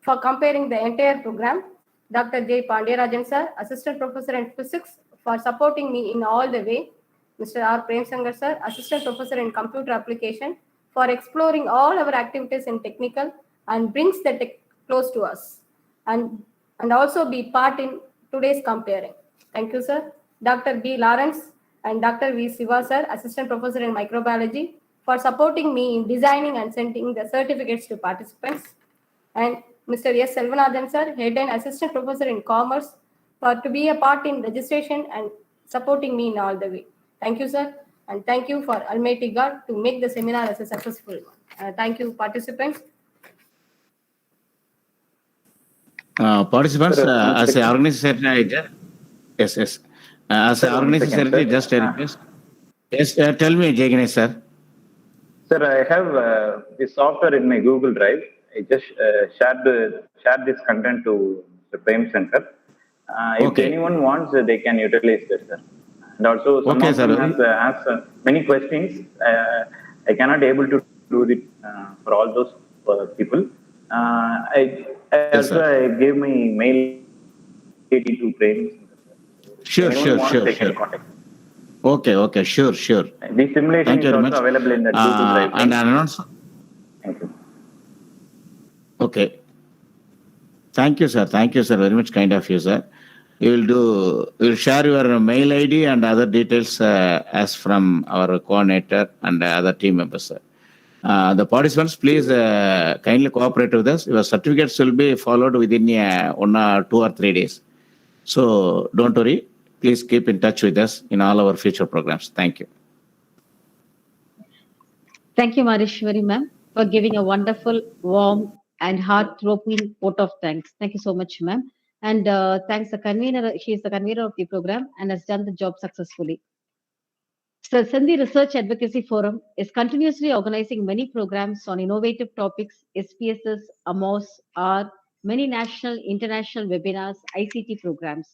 for comparing the entire program, Dr. J. Pandeyarajan sir, Assistant Professor in Physics, for supporting me in all the way, Mr. R. Premsangar sir, Assistant Professor in Computer Application, for exploring all our activities in technical and brings the tech close to us, and also be part in today's comparing. Thank you, sir. Dr. B. Lawrence, and Dr. V. Siva sir, Assistant Professor in Microbiology, for supporting me in designing and sending the certificates to participants, and Mr. S. Selvanathan sir, Head and Assistant Professor in Commerce, for to be a part in registration and supporting me in all the way. Thank you, sir, and thank you for Almighty God to make the seminar as a successful one. Thank you, participants. Participants, Sir, one as an second. organization, yes, yes. As Sir, an one organization, second, sir. just a request. Yes, tell me, Jai Ganesh, sir. Sir, I have this software in my Google Drive. I just shared this content to the Prem Center. If Okay. anyone wants, they can utilize this, sir. And also, some Okay, of them sir. has asked many questions. I cannot able to do it for all those people. I Yes, also I gave my mail ID to Prem Center, sir. Sure, Anyone sure, wants, sure, they can sure. contact. Okay, okay, sure, sure. This simulation Thank you is very also much. available in that Google Drive. And announce. Thank you. Okay. Thank you, sir. Thank you, sir. Very much kind of you, sir. You'll share your mail ID and other details as from our coordinator and other team members, sir. The participants, please kindly cooperate with us. Your certificates will be followed within 1 or 2 or 3 days. So don't worry. Please keep in touch with us in all our future programs. Thank you. Thank you, Marishwari ma'am, for giving a wonderful, warm, and heart-throbbing vote of thanks. Thank you so much, ma'am. And thanks the convener. She is the convener of the program and has done the job successfully. So, Senthi Research Advocacy Forum is continuously organizing many programs on innovative topics, SPSS, AMOS, R, many national, international webinars, ICT programs.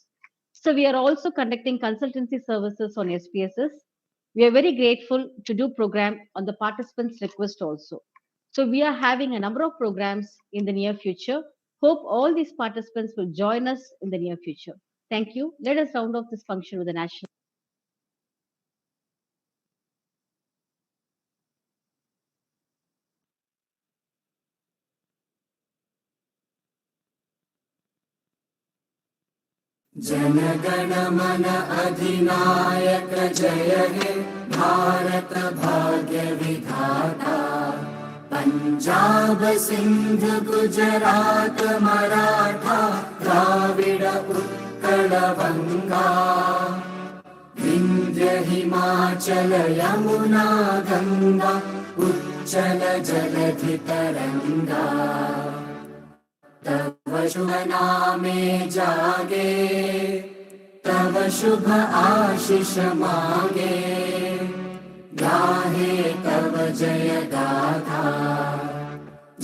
So, we are also conducting consultancy services on SPSS. We are very grateful to do program on the participants' request also. So, we are having a number of programs in the near future. Hope all these participants will join us in the near future. Thank you. Let us round off this function with a national. जनगण मन अधिनायक जय हे भारत भाग्य विधाता पंजाब सिंध गुजरात मराठा द्राविड उत्कल बंगा विंध्य हिमाचल यमुना गंगा उच्चल जलधि तरंगा तव शुभ नामे जागे तव शुभ आशीष मांगे गाहे तव जय गाथा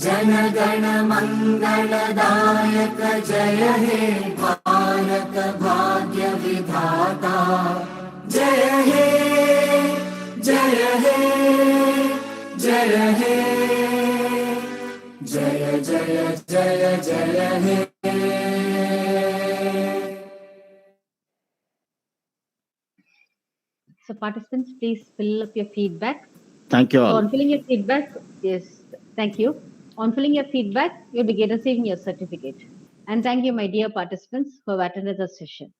जन गण मंगलदायक जय हे भारत भाग्य विधाता जय हे जय हे जय हे जय जय जय जय हे So participants, please fill up your feedback. Thank you all. So on filling your feedback, yes, thank you. On filling your feedback, you'll be receiving your certificate. And thank you, my dear participants, who have attended the session.